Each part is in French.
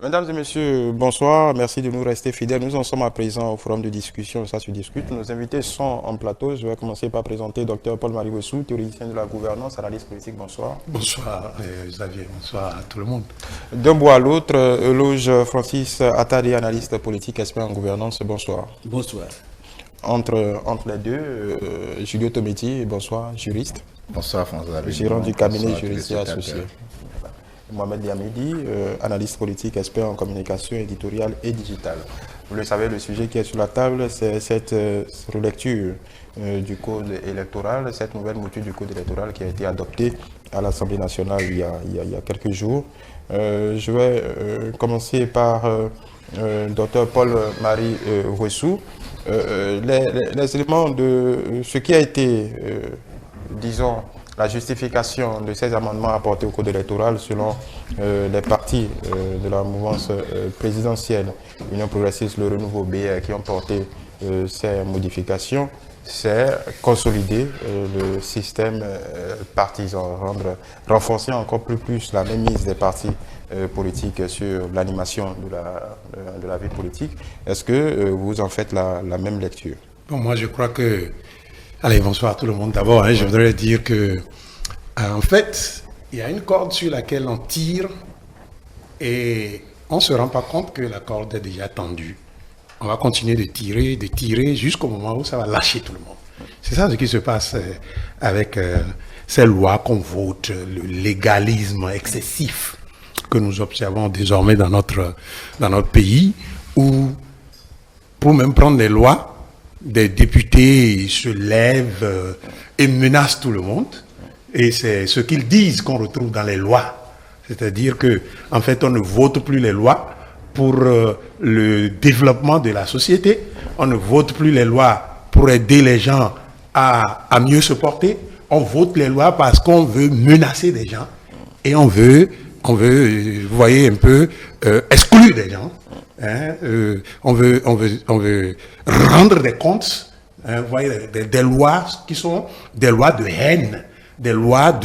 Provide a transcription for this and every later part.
Mesdames et messieurs, bonsoir. Merci de nous rester fidèles. Nous en sommes à présent au forum de discussion. Ça se discute. Nos invités sont en plateau. Je vais commencer par présenter Dr Paul-Marie Wessou, théoricien de la gouvernance, analyste politique. Bonsoir. Bonsoir Xavier, bonsoir à tout le monde. D'un bout à l'autre, Eloge Francis Attali, analyste politique, expert en gouvernance. Bonsoir. Bonsoir. Entre les deux, Julio Tometi, bonsoir, juriste. Bonsoir François. Gérant du cabinet juriste et associé. Mohamed Diamidi, analyste politique, expert en communication éditoriale et digitale. Vous le savez, le sujet qui est sur la table, c'est cette relecture du code électoral, cette nouvelle mouture du code électoral qui a été adoptée à l'Assemblée nationale il y a quelques jours. Je vais commencer par Dr Paul-Marie Wessou. Les éléments de ce qui a été, disons, la justification de ces amendements apportés au code électoral selon les partis de la mouvance présidentielle, Union progressiste, le renouveau BR, qui ont porté ces modifications, c'est consolider le système partisan, renforcer encore plus la mainmise des partis politiques sur l'animation de la vie politique. Est-ce que vous en faites la même lecture? Bon, moi je crois que... Allez, bonsoir à tout le monde. D'abord, je voudrais dire que, en fait, il y a une corde sur laquelle on tire et on ne se rend pas compte que la corde est déjà tendue. On va continuer de tirer jusqu'au moment où ça va lâcher tout le monde. C'est ça ce qui se passe avec ces lois qu'on vote, le légalisme excessif que nous observons désormais dans notre pays, où, pour même prendre des lois, des députés se lèvent et menacent tout le monde. Et c'est ce qu'ils disent qu'on retrouve dans les lois. C'est-à-dire que, en fait, on ne vote plus les lois pour le développement de la société. On ne vote plus les lois pour aider les gens à mieux se porter. On vote les lois parce qu'on veut menacer des gens. Et on veut, vous voyez un peu, exclure des gens. On veut rendre des comptes, vous voyez, des lois qui sont des lois de haine, des lois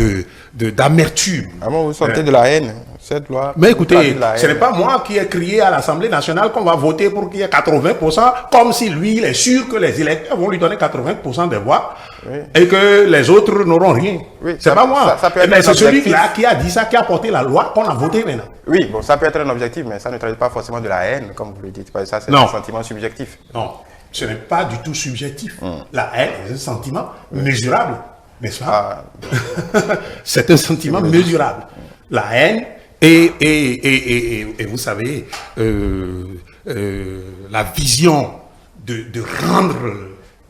d'amertume. Ah bon, vous sentez de la haine, cette loi? Mais écoutez, ce n'est pas moi qui ai crié à l'Assemblée nationale qu'on va voter pour qu'il y ait 80%, comme si lui, il est sûr que les électeurs vont lui donner 80% des voix, oui, et que les autres n'auront rien. Oui, c'est pas moi. Mais c'est celui-là qui a dit ça, qui a porté la loi qu'on a voté maintenant. Oui, bon, ça peut être un objectif, mais ça ne traduit pas forcément de la haine, comme vous le dites. Ça, c'est un sentiment subjectif. Non, ce n'est pas du tout subjectif. La haine est un sentiment mesurable, n'est-ce pas? C'est un sentiment mesurable. La haine et vous savez, la vision de rendre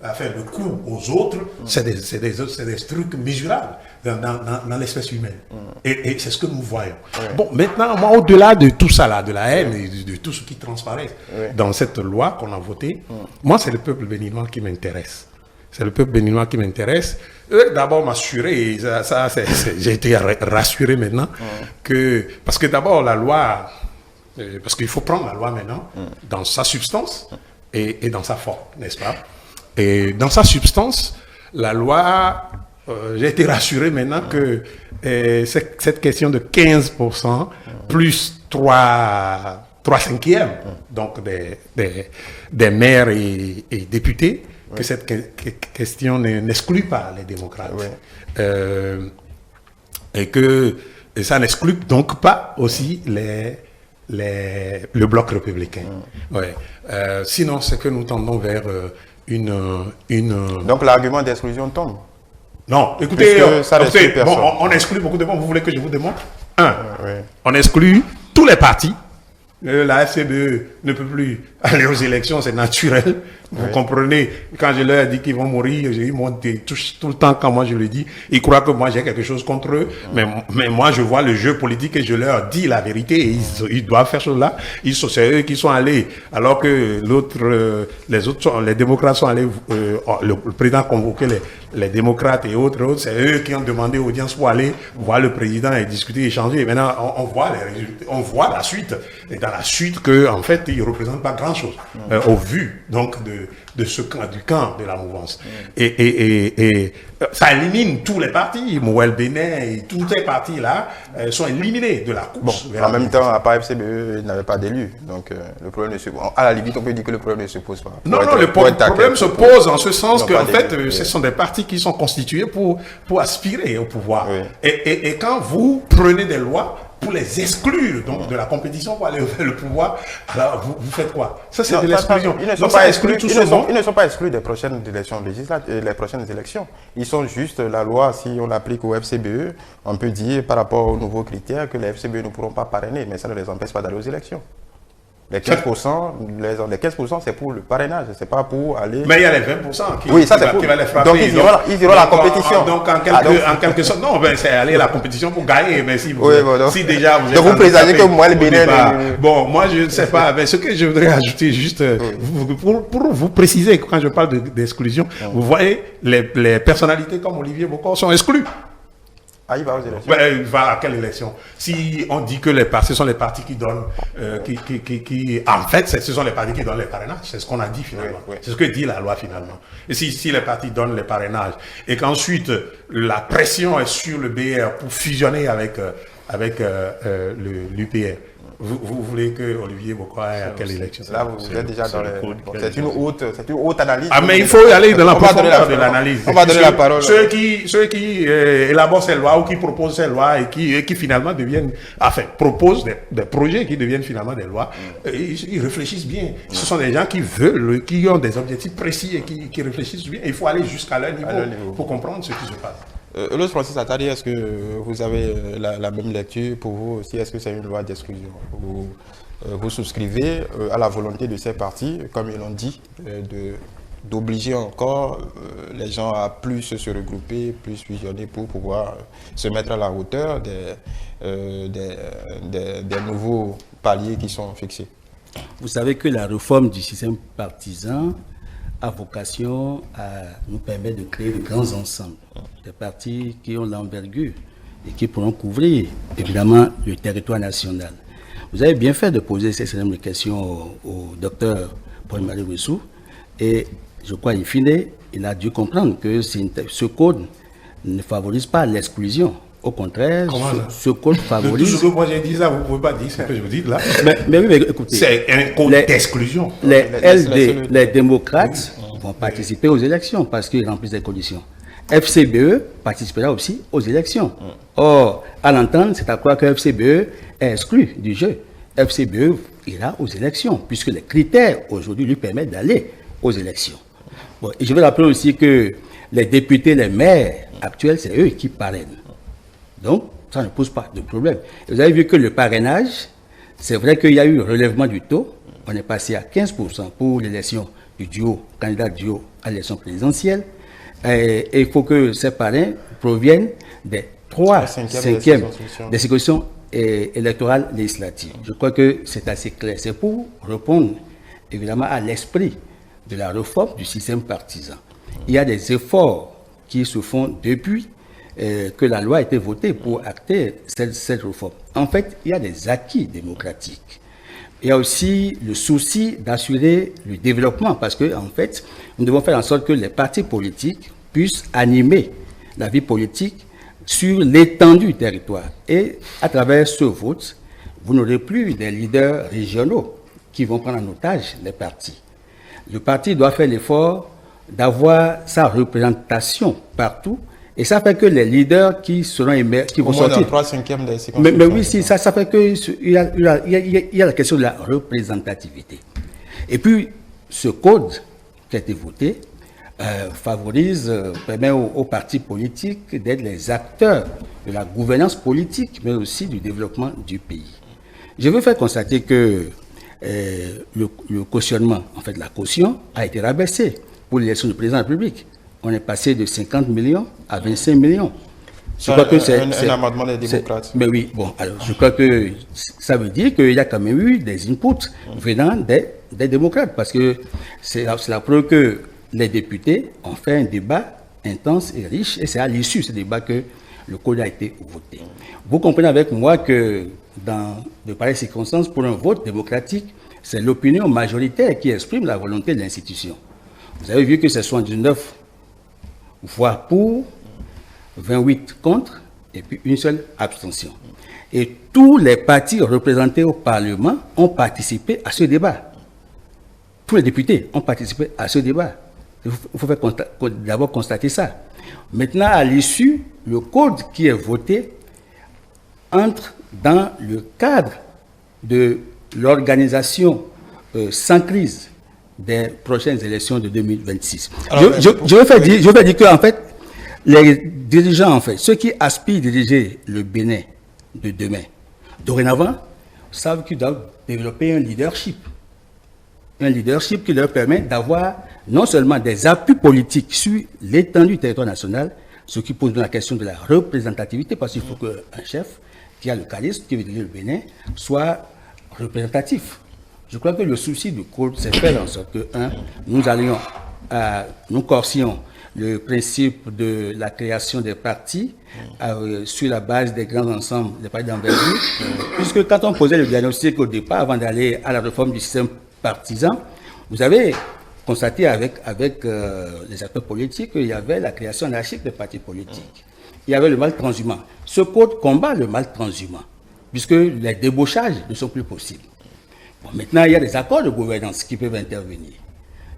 le coup aux autres, c'est des trucs mesurables dans l'espèce humaine. Et c'est ce que nous voyons. Oui. Bon, maintenant, moi, au-delà de tout ça, là, de la haine et de tout ce qui transparaît dans cette loi qu'on a votée, moi, c'est le peuple béninois qui m'intéresse. C'est le peuple béninois qui m'intéresse. D'abord m'assurer, et j'ai été rassuré maintenant, parce que d'abord la loi, parce qu'il faut prendre la loi maintenant dans sa substance et dans sa forme, n'est-ce pas? Et dans sa substance, la loi, j'ai été rassuré maintenant que cette question de 15% plus 3/5, donc des maires et députés, que cette question n'exclut pas les démocrates. Et que ça n'exclut donc pas aussi le bloc républicain. Sinon, c'est que nous tendons vers Donc l'argument d'exclusion tombe? Non, écoutez, on exclut beaucoup de monde. Vous voulez que je vous démontre? On exclut tous les partis. La FCBE ne peut plus aller aux élections, c'est naturel. Vous comprenez, quand je leur ai dit qu'ils vont mourir, j'ai eu tout le temps quand moi je le dis, ils croient que moi j'ai quelque chose contre eux, mais moi je vois le jeu politique et je leur dis la vérité et ils doivent faire cela. C'est eux qui sont allés, alors que les démocrates sont allés, le président a convoqué les démocrates et autres, c'est eux qui ont demandé audience pour aller voir le président et discuter, échanger. Et maintenant, on voit les résultats, on voit la suite. Et dans la suite, en fait, il ne représente pas grand-chose au vu donc de ce camp, du camp de la mouvance. Et ça élimine tous les partis, Mouel Bénin et tous ces partis-là sont éliminés de la course. Bon, en même temps, à part FCBE, il n'avait pas d'élu. Donc le problème ne se pose pas. À la limite, on peut dire que le problème ne se pose pas. Non, le problème se pose en ce sens qu'en fait, ce sont des partis qui sont constitués pour aspirer au pouvoir. Oui. Et quand vous prenez des lois pour les exclure donc, de la compétition pour aller vers le pouvoir, alors vous faites quoi? Ça, c'est de l'exclusion. Ils ne sont pas exclus des prochaines élections législatives, les prochaines élections. Ils sont juste la loi, si on l'applique au FCBE, on peut dire par rapport aux nouveaux critères que les FCBE ne pourront pas parrainer, mais ça ne les empêche pas d'aller aux élections. Les 15%, c'est pour le parrainage, c'est pas pour aller... Mais il y a les 20% qui va les frapper. Donc ils iront la compétition. Donc en quelque sorte, non, ben, c'est aller à la compétition pour gagner. Mais si déjà vous êtes... Donc vous précisez que moi, le Bénin... Bon, moi je ne sais pas, mais ce que je voudrais ajouter juste, pour vous préciser, quand je parle d'exclusion, vous voyez, les personnalités comme Olivier Bokor sont exclues. Ah, il va aux élections. Il va à quelle élection? Si on dit que ce sont les partis qui donnent, en fait, ce sont les partis qui donnent les parrainages. C'est ce qu'on a dit finalement. Oui. C'est ce que dit la loi finalement. Et si les partis donnent les parrainages et qu'ensuite la pression est sur le BR pour fusionner avec l'UPR, vous voulez que Olivier Bokor aille à quelle élection? Là, vous êtes déjà dans c'est une haute analyse. Ah, mais il faut aller dans la profondeur de l'analyse. On va donner la parole. Ceux qui élaborent ces lois ou qui proposent ces lois et qui finalement proposent des projets qui deviennent finalement des lois, ils réfléchissent bien. Ce sont des gens qui veulent, qui ont des objectifs précis et qui réfléchissent bien. Il faut aller jusqu'à leur niveau pour comprendre ce qui se passe. L'autre Francis Attali, est-ce que vous avez la même lecture pour vous aussi? Est-ce que c'est une loi d'exclusion? Vous souscrivez à la volonté de ces partis, comme ils l'ont dit, d'obliger encore les gens à plus se regrouper, plus fusionner pour pouvoir se mettre à la hauteur des nouveaux paliers qui sont fixés? Vous savez que la réforme du système partisan a vocation à nous permettre de créer de grands ensembles, des partis qui ont l'envergure et qui pourront couvrir évidemment le territoire national. Vous avez bien fait de poser ces questions au docteur Paul-Marie Wessou et je crois in fine, il a dû comprendre que ce code ne favorise pas l'exclusion. Au contraire, ce code favorise... Tout ce que moi j'ai dit ça, vous ne pouvez pas dire ce que je vous dis là. Mais oui, mais écoutez... C'est un code d'exclusion. Les démocrates vont participer aux élections parce qu'ils remplissent les conditions. FCBE participera aussi aux élections. Or, à l'entendre, c'est à croire que FCBE est exclu du jeu. FCBE ira aux élections puisque les critères aujourd'hui lui permettent d'aller aux élections. Bon, et je veux rappeler aussi que les députés, les maires actuels, c'est eux qui parrainent. Donc, ça ne pose pas de problème. Et vous avez vu que le parrainage, c'est vrai qu'il y a eu un relèvement du taux. On est passé à 15% pour l'élection du candidat duo à l'élection présidentielle. Et il faut que ces parrains proviennent des 3/5e des circonscriptions électorales législatives. Je crois que c'est assez clair. C'est pour répondre évidemment à l'esprit de la réforme du système partisan. Il y a des efforts qui se font depuis que la loi a été votée pour acter cette réforme. En fait, il y a des acquis démocratiques. Il y a aussi le souci d'assurer le développement parce que, en fait, nous devons faire en sorte que les partis politiques puissent animer la vie politique sur l'étendue du territoire. Et à travers ce vote, vous n'aurez plus des leaders régionaux qui vont prendre en otage les partis. Le parti doit faire l'effort d'avoir sa représentation partout. Et ça fait que les leaders qui seront qui vont sortir... Mais oui, si, ça fait qu'il y a la question de la représentativité. Et puis, ce code qui a été voté permet aux partis politiques d'être les acteurs de la gouvernance politique, mais aussi du développement du pays. Je veux faire constater que le cautionnement, en fait la caution, a été rabaissée pour l'élection du président de la République. On est passé de 50 millions à 25 millions. Je crois que c'est un amendement des démocrates. Mais oui, bon, alors je crois que ça veut dire qu'il y a quand même eu des inputs venant des démocrates, parce que c'est la preuve que les députés ont fait un débat intense et riche, et c'est à l'issue de ce débat que le code a été voté. Vous comprenez avec moi que dans de pareilles circonstances, pour un vote démocratique, c'est l'opinion majoritaire qui exprime la volonté de l'institution. Vous avez vu que c'est 79 voix pour, 28 contre, et puis une seule abstention. Et tous les partis représentés au Parlement ont participé à ce débat. Tous les députés ont participé à ce débat. Il faut d'abord constater ça. Maintenant, à l'issue, le code qui est voté entre dans le cadre de l'organisation sans crise des prochaines élections de 2026. Alors, je veux dire qu'en fait, les dirigeants, en fait, ceux qui aspirent à diriger le Bénin de demain, dorénavant, savent qu'ils doivent développer un leadership qui leur permet d'avoir non seulement des appuis politiques sur l'étendue du territoire national, ce qui pose la question de la représentativité, parce qu'il faut qu'un chef qui a le charisme, qui veut diriger le Bénin, soit représentatif. Je crois que le souci du code, c'est faire en sorte que, nous corsions le principe de la création des partis sur la base des grands ensembles des partis d'envergure, puisque quand on posait le diagnostic au départ, avant d'aller à la réforme du système partisan, vous avez constaté avec les acteurs politiques qu'il y avait la création anarchique des partis politiques. Il y avait le mal transhumant. Ce code combat le mal transhumant, puisque les débauchages ne sont plus possibles. Bon, maintenant, il y a des accords de gouvernance qui peuvent intervenir.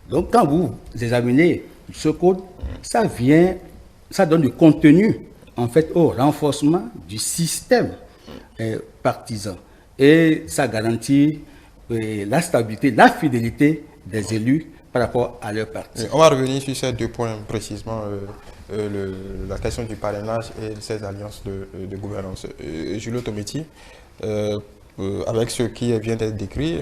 Donc, quand vous examinez ce code, ça donne du contenu, en fait, au renforcement du système partisan. Et ça garantit la stabilité, la fidélité des élus par rapport à leur parti. On va revenir sur ces deux points précisément, la question du parrainage et ces alliances de gouvernance. Julio Tometi, avec ce qui vient d'être décrit,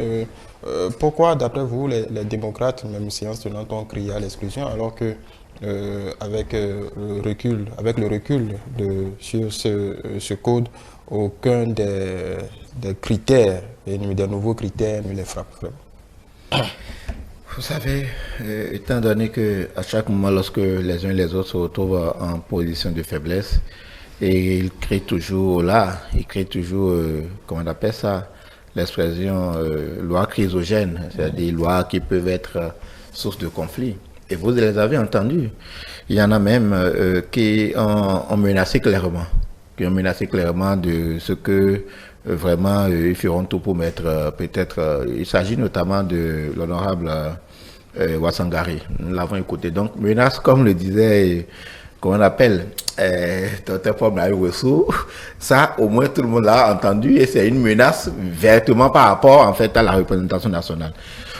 pourquoi, d'après vous, les démocrates, même séance tenante, ont crié à l'exclusion, alors que avec le recul sur ce code, aucun des critères, des nouveaux critères ne les frappe vraiment? Vous savez, étant donné qu'à chaque moment, lorsque les uns et les autres se retrouvent en position de faiblesse, et ils créent toujours comment on appelle ça, l'expression loi chrysogène, c'est-à-dire loi qui peuvent être source de conflit. Et vous les avez entendus. Il y en a même qui ont menacé clairement, de ce que vraiment ils feront tout pour mettre peut-être. Il s'agit notamment de l'honorable Wassangari. Nous l'avons écouté. Donc, menace, comme le disait, comment on appelle, Dr. Paul Naïwessou, ça, au moins, tout le monde l'a entendu et c'est une menace vertement par rapport, en fait, à la représentation nationale.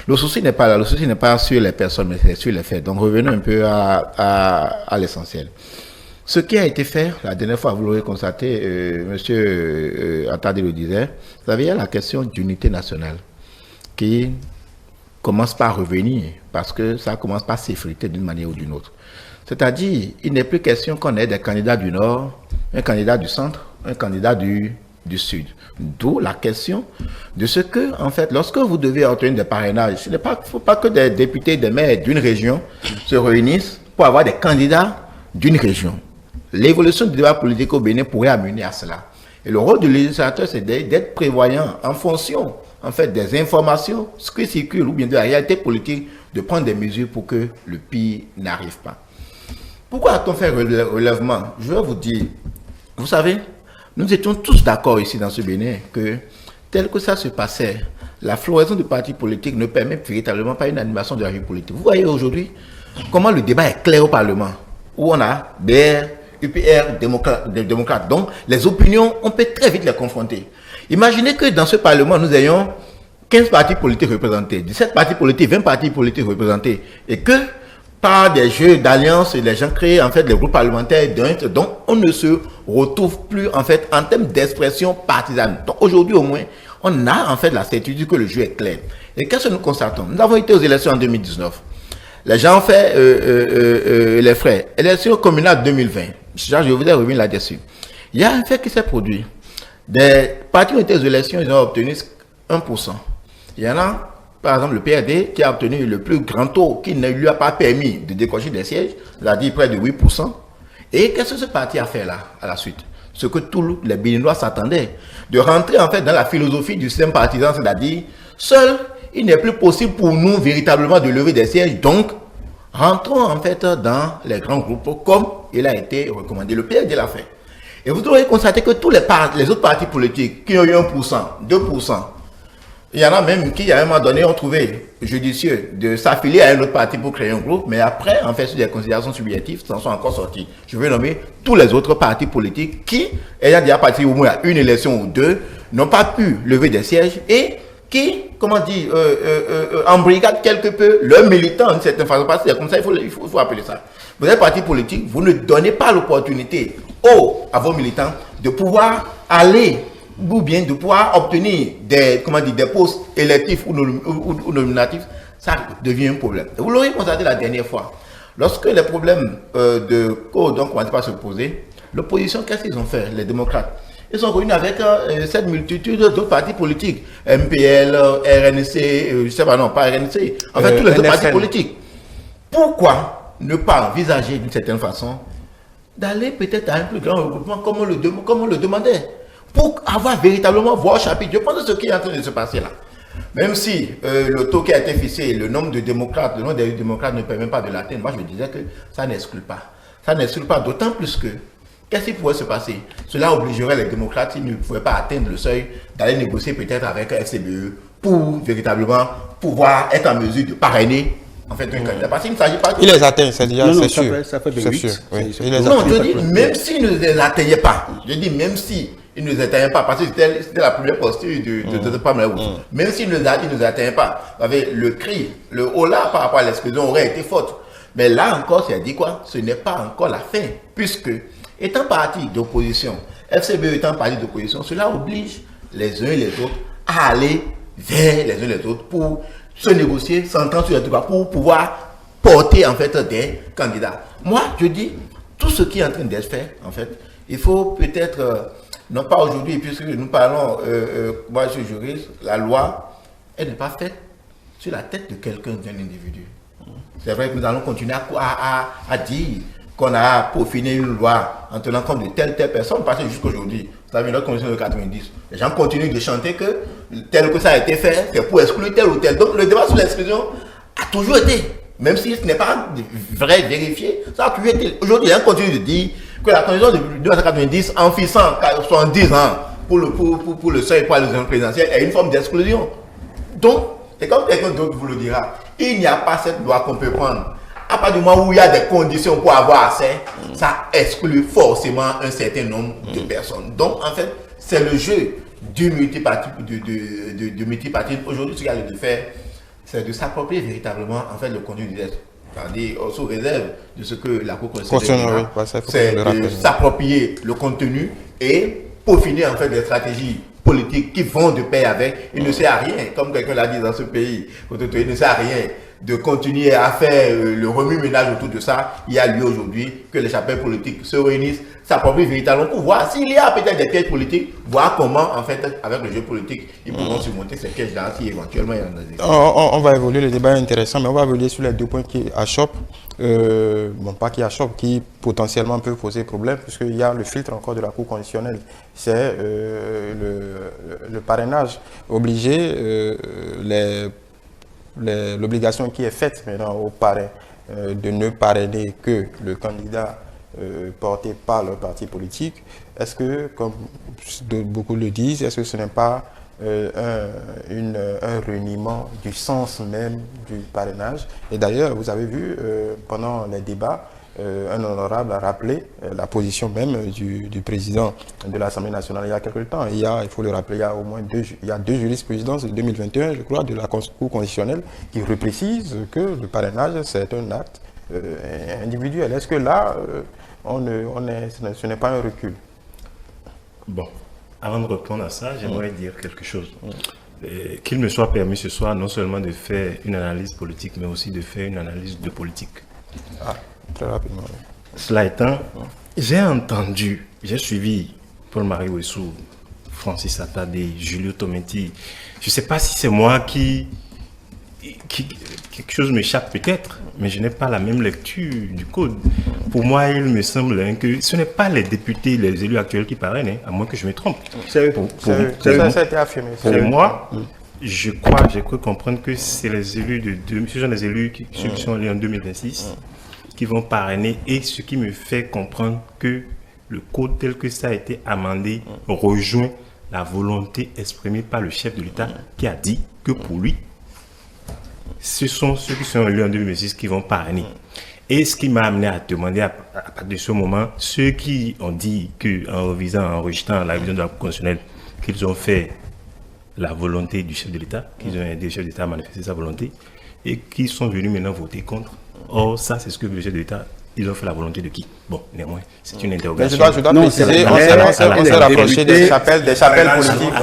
Le souci n'est pas là, le souci n'est pas sur les personnes, mais c'est sur les faits. Donc, revenons un peu à l'essentiel. Ce qui a été fait, la dernière fois, vous l'aurez constaté, monsieur Attardé le disait, vous savez, il y a la question d'unité nationale qui commence par revenir parce que ça commence par s'effriter d'une manière ou d'une autre. C'est-à-dire, il n'est plus question qu'on ait des candidats du Nord, un candidat du Centre, un candidat du Sud. D'où la question de ce que, en fait, lorsque vous devez obtenir des parrainages, il ne faut pas que des députés, des maires d'une région se réunissent pour avoir des candidats d'une région. L'évolution du débat politique au Bénin pourrait amener à cela. Et le rôle du législateur, c'est d'être prévoyant en fonction, en fait, des informations, ce qui circule, ou bien de la réalité politique, de prendre des mesures pour que le pire n'arrive pas. Pourquoi a-t-on fait relèvement? Je vais vous dire, vous savez, nous étions tous d'accord ici dans ce Bénin que, tel que ça se passait, la floraison du parti politique ne permet véritablement pas une animation de la vie politique. Vous voyez aujourd'hui comment le débat est clair au Parlement, où on a BR, UPR, démocrates. Donc, les opinions, on peut très vite les confronter. Imaginez que dans ce Parlement, nous ayons 15 partis politiques représentés, 17 partis politiques, 20 partis politiques représentés, et que par des jeux d'alliance, les gens créent en fait des groupes parlementaires dont on ne se retrouve plus en fait en termes d'expression partisane. Donc aujourd'hui au moins, on a en fait la certitude que le jeu est clair. Et qu'est-ce que nous constatons? Nous avons été aux élections en 2019. Les gens ont fait les frais. Élections communales 2020. Je voudrais revenir là-dessus. Il y a un fait qui s'est produit. Des partis ont été aux élections, ils ont obtenu 1%. Il y en a, par exemple, le PRD qui a obtenu le plus grand taux qui ne lui a pas permis de décrocher des sièges, c'est-à-dire près de 8%. Et qu'est-ce que ce parti a fait là, à la suite? Ce que tous les Béninois s'attendaient, de rentrer en fait dans la philosophie du système partisan, c'est-à-dire seul il n'est plus possible pour nous véritablement de lever des sièges. Donc, rentrons en fait dans les grands groupes comme il a été recommandé. Le PRD l'a fait. Et vous aurez constaté que tous les autres partis politiques qui ont eu 1%, 2%, il y en a même qui, à un moment donné, ont trouvé judicieux de s'affilier à un autre parti pour créer un groupe, mais après, en fait, sur des considérations subjectives, s'en sont encore sortis. Je veux nommer tous les autres partis politiques qui, ayant déjà participé au moins à une élection ou deux, n'ont pas pu lever des sièges et qui, comment dire, embrigadent quelque peu leurs militants d'une certaine façon. Parce que c'est comme ça, il faut appeler ça. Vous êtes parti politique, vous ne donnez pas l'opportunité à vos militants de pouvoir aller ou bien de pouvoir obtenir des postes électifs ou nominatifs, ça devient un problème. Et vous l'aurez constaté la dernière fois. Lorsque les problèmes de code ont commencé à se poser, l'opposition, qu'est-ce qu'ils ont fait, les démocrates? Ils sont réunis avec cette multitude d'autres partis politiques, MPL, RNC, je sais pas, non, pas RNC, en fait, tous les autres partis politiques. Pourquoi ne pas envisager d'une certaine façon d'aller peut-être à un plus grand regroupement comme on le demandait, pour avoir véritablement voix au chapitre? Je pense que ce qui est en train de se passer là, même si le taux qui a été fixé, le nombre des démocrates ne permet pas de l'atteindre, moi je disais que ça n'exclut pas. Ça n'exclut pas, d'autant plus que, qu'est-ce qui pourrait se passer? Cela obligerait les démocrates, s'ils ne pouvaient pas atteindre le seuil, d'aller négocier peut-être avec FCBE pour véritablement pouvoir être en mesure de parrainer en fait un candidat. Parce qu'il ne s'agit pas... Il les atteint, c'est déjà, c'est sûr. Ça fait C'est 8. sûr, oui. Non, je dis, même s'ils ne les atteignaient pas, ils ne les atteignaient pas, parce que c'était la première posture de Pamela Woods. Même s'ils ne les atteignaient pas, le cri, le holà par rapport à l'exclusion aurait été faute. Mais là encore, c'est dit quoi? Ce n'est pas encore la fin, puisque, étant parti d'opposition, FCBE étant parti d'opposition, cela oblige les uns et les autres à aller vers les uns et les autres pour se négocier, s'entendre sur les trucs, pour pouvoir porter en fait des candidats. Moi, je dis, tout ce qui est en train d'être fait, en fait, il faut peut-être, non pas aujourd'hui, puisque nous parlons, moi je suis juriste, la loi, elle n'est pas faite sur la tête de quelqu'un, d'un individu. C'est vrai que nous allons continuer à dire qu'on a peaufiné une loi en tenant compte de telle personne, parce que jusqu'aujourd'hui, vous savez, notre constitution de 90, les gens continuent de chanter que tel que ça a été fait, c'est pour exclure tel ou tel. Donc le débat sur l'exclusion a toujours été, même si ce n'est pas vrai, vérifié, ça a toujours été. Aujourd'hui, les gens continuent de dire que la constitution de 1990, en fixant 70 ans pour le seuil pour l'élection présidentielle, est une forme d'exclusion. Donc, c'est comme quelqu'un d'autre vous le dira, il n'y a pas cette loi qu'on peut prendre. À partir du moment où il y a des conditions pour avoir accès, ça exclut forcément un certain nombre de personnes. Donc, en fait, c'est le jeu du multipartisme. Aujourd'hui, ce qu'il y a de faire, c'est de s'approprier véritablement en fait, le contenu du texte. C'est-à-dire, sous réserve de ce que la Cour constitutionnelle c'est de s'approprier le contenu et peaufiner en fait des stratégies politiques qui vont de pair avec. Il ne sert à rien, comme quelqu'un l'a dit dans ce pays, il ne sert à rien de continuer à faire le remue-ménage autour de ça. Il y a lieu aujourd'hui que les chapelles politiques se réunissent, s'approprient véritablement pour voir s'il y a peut-être des pièges politiques, voir comment, en fait, avec le jeu politique, ils pourront surmonter ces pièges-là si éventuellement il y en a des... On va évoluer, le débat est intéressant, mais on va évoluer sur les 2 points qui achoppent, pas qui achoppent, qui potentiellement peuvent poser problème, puisqu'il y a le filtre encore de la Cour constitutionnelle. C'est le parrainage obligé, l'obligation qui est faite maintenant aux parrains de ne parrainer que le candidat porté par le parti politique. Est-ce que, comme beaucoup le disent, est-ce que ce n'est pas un reniement du sens même du parrainage? Et d'ailleurs, vous avez vu, pendant les débats, un honorable a rappelé la position même du président de l'Assemblée nationale il y a quelque temps. Il faut le rappeler, il y a au moins deux jurisprudences de 2021, je crois, de la Cour constitutionnelle qui reprécisent que le parrainage, c'est un acte individuel. Est-ce que là, ce n'est pas un recul? Bon, avant de répondre à ça, j'aimerais dire quelque chose. Qu'il me soit permis ce soir non seulement de faire une analyse politique, mais aussi de faire une analyse de politique. Très rapidement. Cela étant, j'ai suivi Paul-Marie Ouessou, Francis Atadé, Julio Tometti. Je ne sais pas si c'est moi qui quelque chose m'échappe peut-être, mais je n'ai pas la même lecture du code. Pour moi, il me semble que ce n'est pas les députés, les élus actuels qui parrainent, à moins que je me trompe. Ça a été affirmé. j'ai cru comprendre que c'est les élus ce sont les élus ceux qui sont allés en 2026 qui vont parrainer, et ce qui me fait comprendre que le code tel que ça a été amendé rejoint la volonté exprimée par le chef de l'État qui a dit que pour lui, ce sont ceux qui sont élus en 2026 qui vont parrainer. Et ce qui m'a amené à demander à partir de ce moment, ceux qui ont dit qu'en rejetant la révision de la Cour constitutionnelle, qu'ils ont fait la volonté du chef de l'État, qu'ils ont aidé le chef de l'État à manifester sa volonté, et qui sont venus maintenant voter contre. Or, ça, c'est ce que le chef de l'État, ils ont fait la volonté de qui? Bon, néanmoins, c'est une interrogation. Mais je dois préciser, on s'est rapproché des chapelles politiques.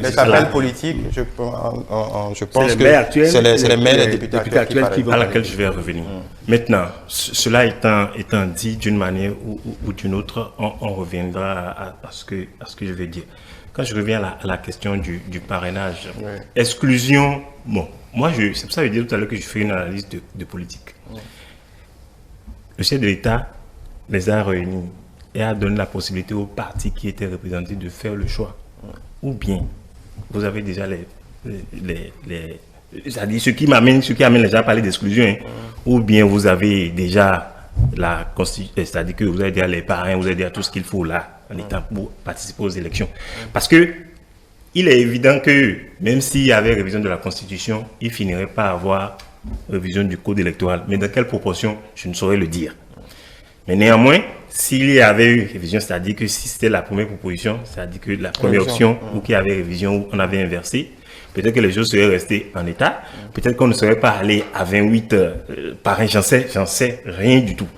Les chapelles politiques, je pense que c'est les maires et les députés actuels à laquelle je vais revenir. Maintenant, cela étant dit d'une manière ou d'une autre, on reviendra à ce que je vais dire. Quand je reviens à la question du parrainage, exclusion, bon, moi, c'est pour ça que je disais tout à l'heure que je fais une analyse de politique. Le chef de l'État les a réunis et a donné la possibilité aux partis qui étaient représentés de faire le choix. Ou bien, vous avez déjà c'est-à-dire ce qui amène les gens à parler d'exclusion, ou bien vous avez déjà la constitution, c'est-à-dire que vous avez déjà les parrains, vous avez déjà tout ce qu'il faut là, en étant pour participer aux élections. Parce que il est évident que même s'il y avait révision de la Constitution, il finirait par avoir révision du code électoral. Mais dans quelle proportion, je ne saurais le dire. Mais néanmoins, s'il y avait eu révision, c'est-à-dire que si c'était la première proposition, c'est-à-dire que la première option, ou qu'il y avait révision, où on avait inversé, peut-être que les choses seraient restées en état, peut-être qu'on ne serait pas allé à 28 parrains, j'en sais rien du tout.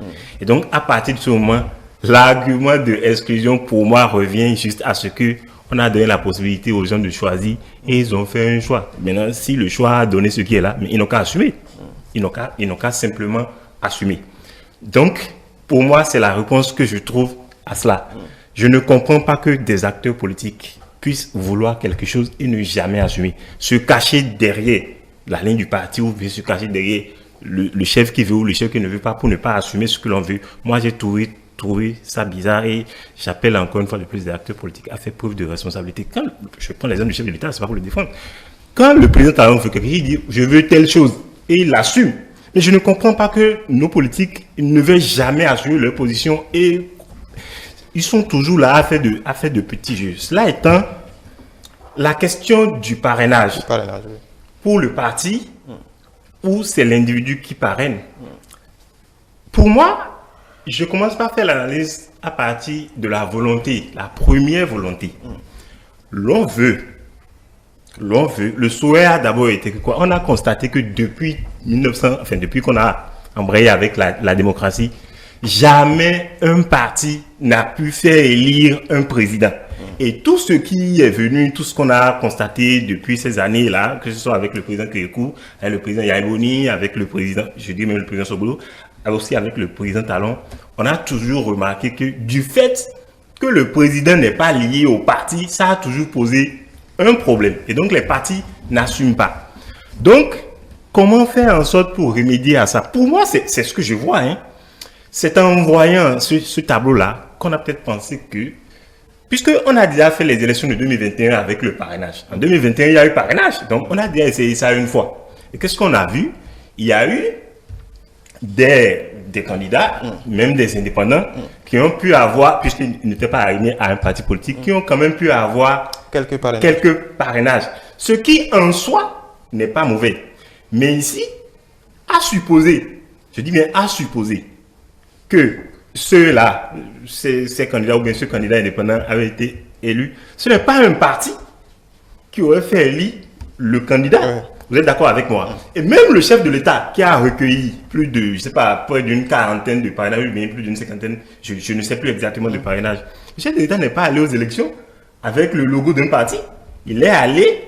Et donc, à partir de ce moment, l'argument de exclusion, pour moi, revient juste à ce que on a donné la possibilité aux gens de choisir et ils ont fait un choix. Maintenant, si le choix a donné ce qui est là, mais ils n'ont qu'à assumer. Ils n'ont qu'à simplement assumer. Donc, pour moi, c'est la réponse que je trouve à cela. Je ne comprends pas que des acteurs politiques puissent vouloir quelque chose et ne jamais assumer. Se cacher derrière la ligne du parti ou bien se cacher derrière le chef qui veut ou le chef qui ne veut pas pour ne pas assumer ce que l'on veut. Moi, j'ai trouvé ça bizarre et j'appelle encore une fois le plus des acteurs politiques à faire preuve de responsabilité. Quand je prends l'exemple du chef de l'État, c'est pas pour le défendre. Quand le président Talon fait quelque chose, il dit je veux telle chose et il l'assume. Mais je ne comprends pas que nos politiques ne veulent jamais assumer leur position et ils sont toujours là à faire de petits jeux. Cela étant, la question du parrainage, pour le parti, ou c'est l'individu qui parraine, pour moi, je commence par faire l'analyse à partir de la volonté, la première volonté. L'on veut, le souhait a d'abord été que quoi? On a constaté que depuis qu'on a embrayé avec la démocratie, jamais un parti n'a pu faire élire un président. Et tout ce qui est venu, tout ce qu'on a constaté depuis ces années-là, que ce soit avec le président Kékou, avec le président Yaïboni, avec le président, je dis même le président Sobolo, aussi avec le président Talon, on a toujours remarqué que du fait que le président n'est pas lié au parti, ça a toujours posé un problème. Et donc les partis n'assument pas. Donc, comment faire en sorte pour remédier à ça? Pour moi, c'est ce que je vois. C'est en voyant ce tableau-là qu'on a peut-être pensé que, puisqu'on a déjà fait les élections de 2021 avec le parrainage. En 2021, il y a eu parrainage. Donc, on a déjà essayé ça une fois. Et qu'est-ce qu'on a vu? Il y a eu des candidats, même des indépendants, qui ont pu avoir, puisqu'ils n'étaient pas alignés à un parti politique, qui ont quand même pu avoir quelques parrainages. Ce qui, en soi, n'est pas mauvais. Mais ici, à supposer, je dis bien à supposer, que ceux-là, ces candidats ou bien ce candidat indépendant avaient été élus, ce n'est pas un parti qui aurait fait élire le candidat. Ouais. Vous êtes d'accord avec moi? Et même le chef de l'État qui a recueilli plus de, je sais pas, près d'une quarantaine de parrainages, ou bien plus d'une cinquantaine, je ne sais plus exactement de parrainages. Le chef de l'État n'est pas allé aux élections avec le logo d'un parti. Il est allé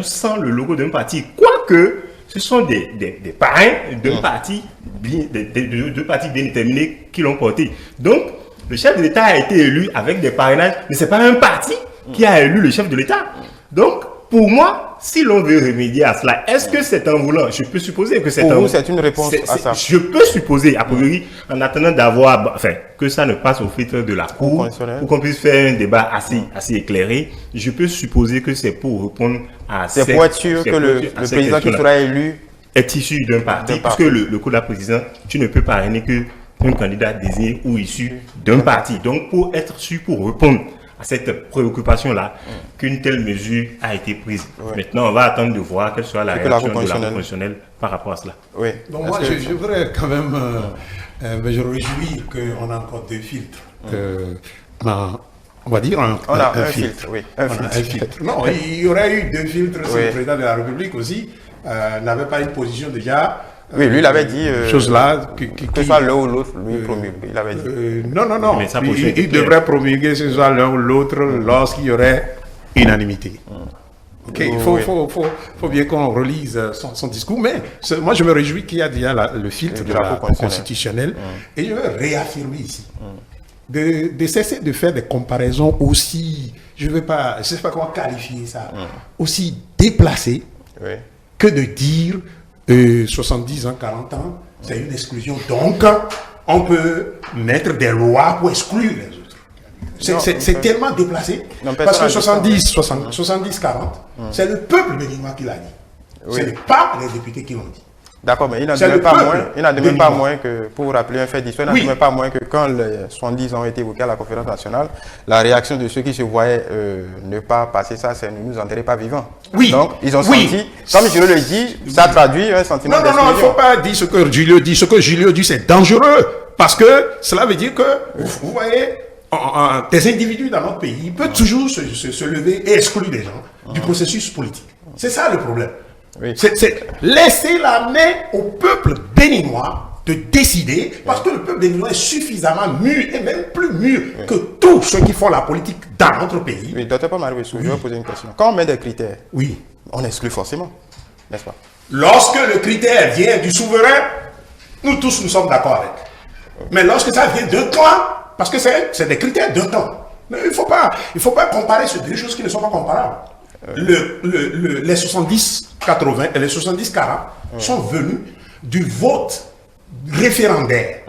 sans le logo d'un parti. Quoique, ce sont des parrains d'un parti, deux partis bien déterminés qui l'ont porté. Donc, le chef de l'État a été élu avec des parrainages, mais ce n'est pas un parti qui a élu le chef de l'État. Donc, pour moi, si l'on veut remédier à cela, est-ce que c'est en voulant? Je peux supposer que c'est Pour vous, c'est une réponse à ça. Je peux supposer, a priori, en attendant d'avoir, enfin, que ça ne passe au filtre de la Cour, pour qu'on puisse faire un débat assez éclairé, je peux supposer que c'est pour répondre à C'est pour être sûr que le président qui sera élu est issu d'un parti, puisque le code de la présidence, tu ne peux parrainer qu'un candidat désigné ou issu d'un parti. Donc, pour être sûr, pour répondre à cette préoccupation-là, qu'une telle mesure a été prise. Maintenant, on va attendre de voir quelle sera la réaction de la Cour constitutionnelle par rapport à cela. Oui. Donc moi, je voudrais quand même, je réjouis qu'on a encore deux filtres. On va dire un filtre. Oui, un filtre. Non, il y aurait eu deux filtres si le président de la République aussi n'avait pas une position déjà. Oui, lui, il avait dit chose-là que ce soit l'un ou l'autre, lui promulgue. Il avait dit. Non. Mais il devrait promulguer que ce soit l'un ou l'autre lorsqu'il y aurait unanimité. Ok, il faut bien qu'on relise son discours, mais moi je me réjouis qu'il y a déjà le filtre de la Cour constitutionnelle et je veux réaffirmer ici de cesser de faire des comparaisons aussi, je ne sais pas comment qualifier ça, aussi déplacées que de dire 70 ans, 40 ans, c'est une exclusion. Donc, on peut mettre des lois pour exclure les autres. C'est tellement déplacé. Parce que 70-40, c'est le peuple béninois qui l'a dit. Ce n'est pas les députés qui l'ont dit. D'accord, mais il n'en demeure pas moins que, pour vous rappeler un fait d'histoire, il n'en demeure pas moins que quand les 70 ans ont été évoqués à la conférence nationale, la réaction de ceux qui se voyaient ne pas passer ça, c'est ne nous enterrer pas vivants. Oui. Donc, ils ont senti, comme Julio le dit, ça traduit un sentiment d'exclusion. Non, il ne faut pas dire ce que Julio dit. Ce que Julio dit, c'est dangereux. Parce que cela veut dire que, vous voyez, des individus dans notre pays peuvent toujours se lever et exclure des gens du processus politique. C'est ça le problème. Oui. C'est laisser la main au peuple béninois de décider, parce que le peuple béninois est suffisamment mûr, et même plus mûr que tous ceux qui font la politique dans notre pays. Oui, docteur Paul-Marie, je vais poser une question. Quand on met des critères, on exclut forcément, n'est-ce pas? Lorsque le critère vient du souverain, nous tous nous sommes d'accord avec. Mais lorsque ça vient d'un clan, parce que c'est des critères d'un clan, il ne faut pas comparer ces deux choses qui ne sont pas comparables. Les 70-80 et les 70-40 sont venus du vote référendaire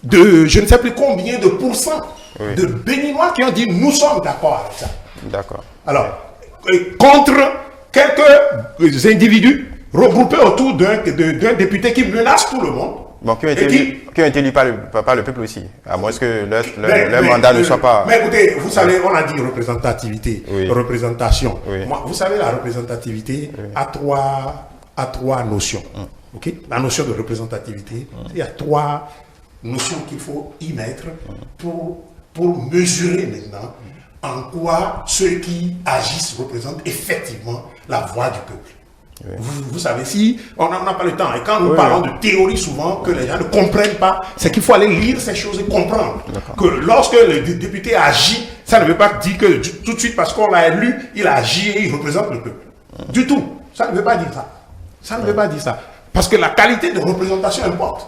de je ne sais plus combien de pourcents de Béninois qui ont dit nous sommes d'accord avec ça. D'accord. Alors, contre quelques individus regroupés autour d'un député qui menace tout le monde. Bon, qui ont été élus par le peuple aussi, à moins que leur mandat ne soit pas... Mais écoutez, vous savez, on a dit représentativité, représentation. Moi, vous savez, la représentativité a trois notions. Okay? La notion de représentativité, il y a trois notions qu'il faut y mettre pour mesurer maintenant en quoi ceux qui agissent représentent effectivement la voix du peuple. Vous savez, si on n'a pas le temps, et quand nous parlons de théorie souvent, que les gens ne comprennent pas, c'est qu'il faut aller lire ces choses et comprendre que lorsque le député agit, ça ne veut pas dire que tout de suite, parce qu'on l'a élu, il agit et il représente le peuple. Du tout. Ça ne veut pas dire ça. Ça ne veut pas dire ça. Parce que la qualité de représentation importe.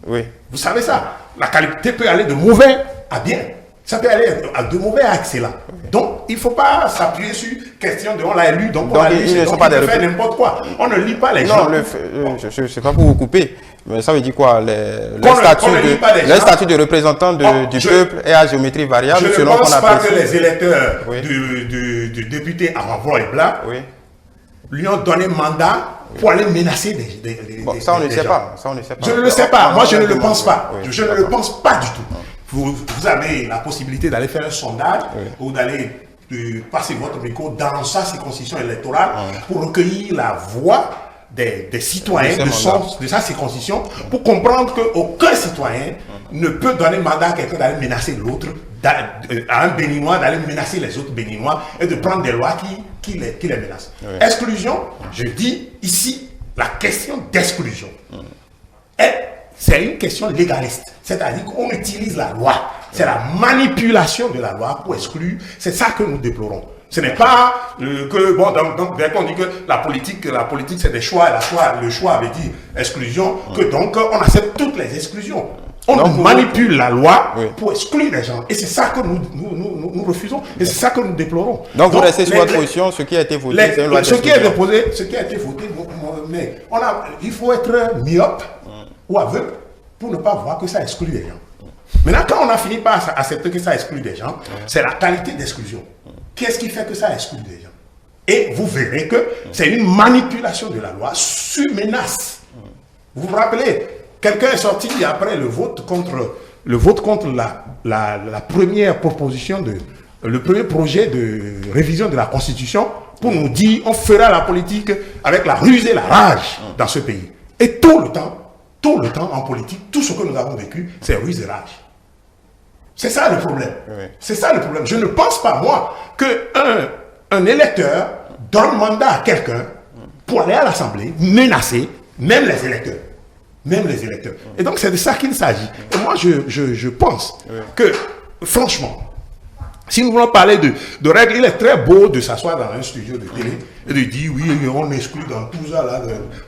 Oui. Vous savez ça. La qualité peut aller de mauvais à bien. Ça peut aller de mauvais à excellent. Donc, il ne faut pas s'appuyer sur question de on l'a élu, donc on l'a élu, donc on peut faire n'importe quoi. On ne lit pas les gens. Non, je ne sais pas pour vous couper, mais ça veut dire quoi? Les statuts de représentants du peuple est à géométrie variable. Je ne pense pas que les électeurs du député à voix et blanc lui ont donné mandat pour aller menacer des ça, on ne sait pas. Je ne le sais pas. Moi, je ne le pense pas. Je ne le pense pas du tout. Vous avez la possibilité d'aller faire un sondage ou d'aller passer votre micro dans sa circonscription électorale pour recueillir la voix des citoyens de sa circonscription pour comprendre qu'aucun citoyen ne peut donner mandat à quelqu'un d'aller menacer l'autre, à un Béninois d'aller menacer les autres Béninois et de prendre des lois qui les menacent. Exclusion, je dis ici, la question d'exclusion c'est une question légaliste. C'est-à-dire qu'on utilise la loi. C'est la manipulation de la loi pour exclure. C'est ça que nous déplorons. Ce n'est pas que, bon, donc, dès qu'on dit que la politique c'est des choix, le choix avait dit exclusion, que donc on accepte toutes les exclusions. On manipule la loi pour exclure les gens. Et c'est ça que nous refusons. Et c'est ça que nous déplorons. Donc vous restez sur votre position, ce qui a été voté, c'est une loi ce qui a été voté, mais il faut être myope ou aveugle pour ne pas voir que ça exclut les gens. Maintenant, quand on a fini par accepter que ça exclut des gens, c'est la qualité d'exclusion. Qu'est-ce qui fait que ça exclut des gens? Et vous verrez que c'est une manipulation de la loi sur menace. Vous vous rappelez, quelqu'un est sorti après le vote contre la première proposition le premier projet de révision de la Constitution pour nous dire on fera la politique avec la ruse et la rage dans ce pays. Et tout le temps en politique, tout ce que nous avons vécu, c'est ruse et rage. C'est ça le problème. Oui. C'est ça le problème. Je ne pense pas, moi, qu'un électeur donne mandat à quelqu'un pour aller à l'Assemblée, menacer même les électeurs. Même les électeurs. Et donc, c'est de ça qu'il s'agit. Et moi, je pense que, franchement, si nous voulons parler de règles, il est très beau de s'asseoir dans un studio de télé et de dire, oui, on exclut dans tout ça, là,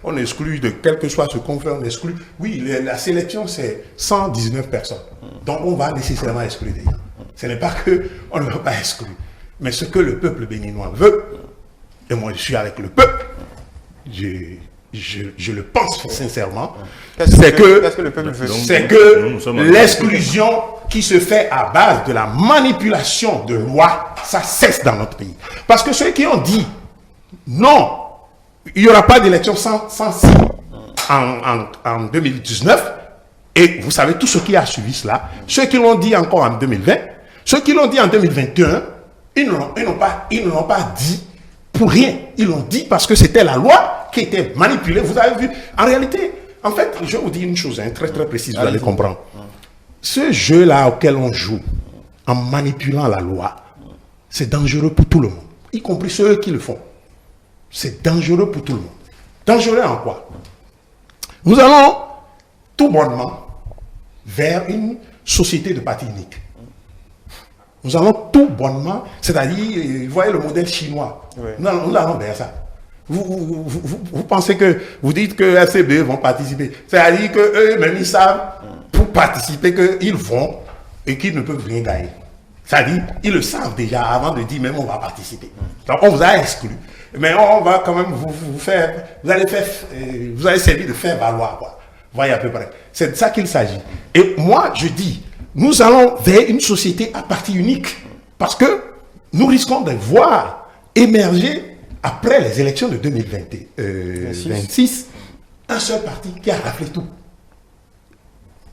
on exclut de quel que soit ce qu'on fait, on exclut. Oui, la sélection, c'est 119 personnes. Donc, on va nécessairement exclure des gens. Ce n'est pas qu'on ne veut pas exclure. Mais ce que le peuple béninois veut, et moi, je suis avec le peuple, je le pense sincèrement, c'est que l'exclusion qui se fait à base de la manipulation de lois, ça cesse dans notre pays. Parce que ceux qui ont dit non, il n'y aura pas d'élection sans en 2019, et vous savez tout ce qui a suivi cela, ceux qui l'ont dit encore en 2020, ceux qui l'ont dit en 2021, ils ne l'ont pas dit pour rien. Ils l'ont dit parce que c'était la loi qui était manipulée. Vous avez vu, en réalité, en fait, je vais vous dire une chose très très précise, vous allez comprendre. Ce jeu-là auquel on joue, en manipulant la loi, c'est dangereux pour tout le monde, y compris ceux qui le font. C'est dangereux pour tout le monde. Dangereux en quoi? Nous allons tout bonnement vers une société de parti unique. Nous allons tout bonnement, c'est-à-dire, vous voyez le modèle chinois. Oui. Nous allons vers ça. Vous pensez que, vous dites que FCBE vont participer. C'est-à-dire qu'eux-mêmes, ils savent, pour participer, qu'ils vont et qu'ils ne peuvent rien gagner. C'est-à-dire, ils le savent déjà avant de dire même on va participer. Donc, on vous a exclu. Mais on va quand même vous allez servir de faire valoir, quoi. Vous voyez à peu près. C'est de ça qu'il s'agit. Et moi, je dis, nous allons vers une société à parti unique. Parce que nous risquons de voir émerger, après les élections de 2026, un seul parti qui a raflé tout.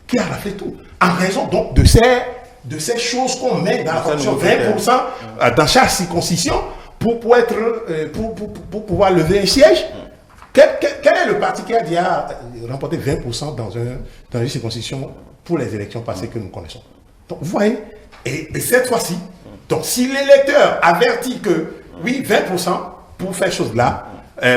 Qui a raflé tout. En raison donc de ces choses qu'on met dans la fonction 20% dans chaque circonscription pour pouvoir lever un siège. Quel est le parti qui a déjà remporté 20% dans une circonscription pour les élections passées que nous connaissons? Donc, vous voyez, et cette fois-ci, donc si l'électeur avertit que, oui, 20% pour faire chose là,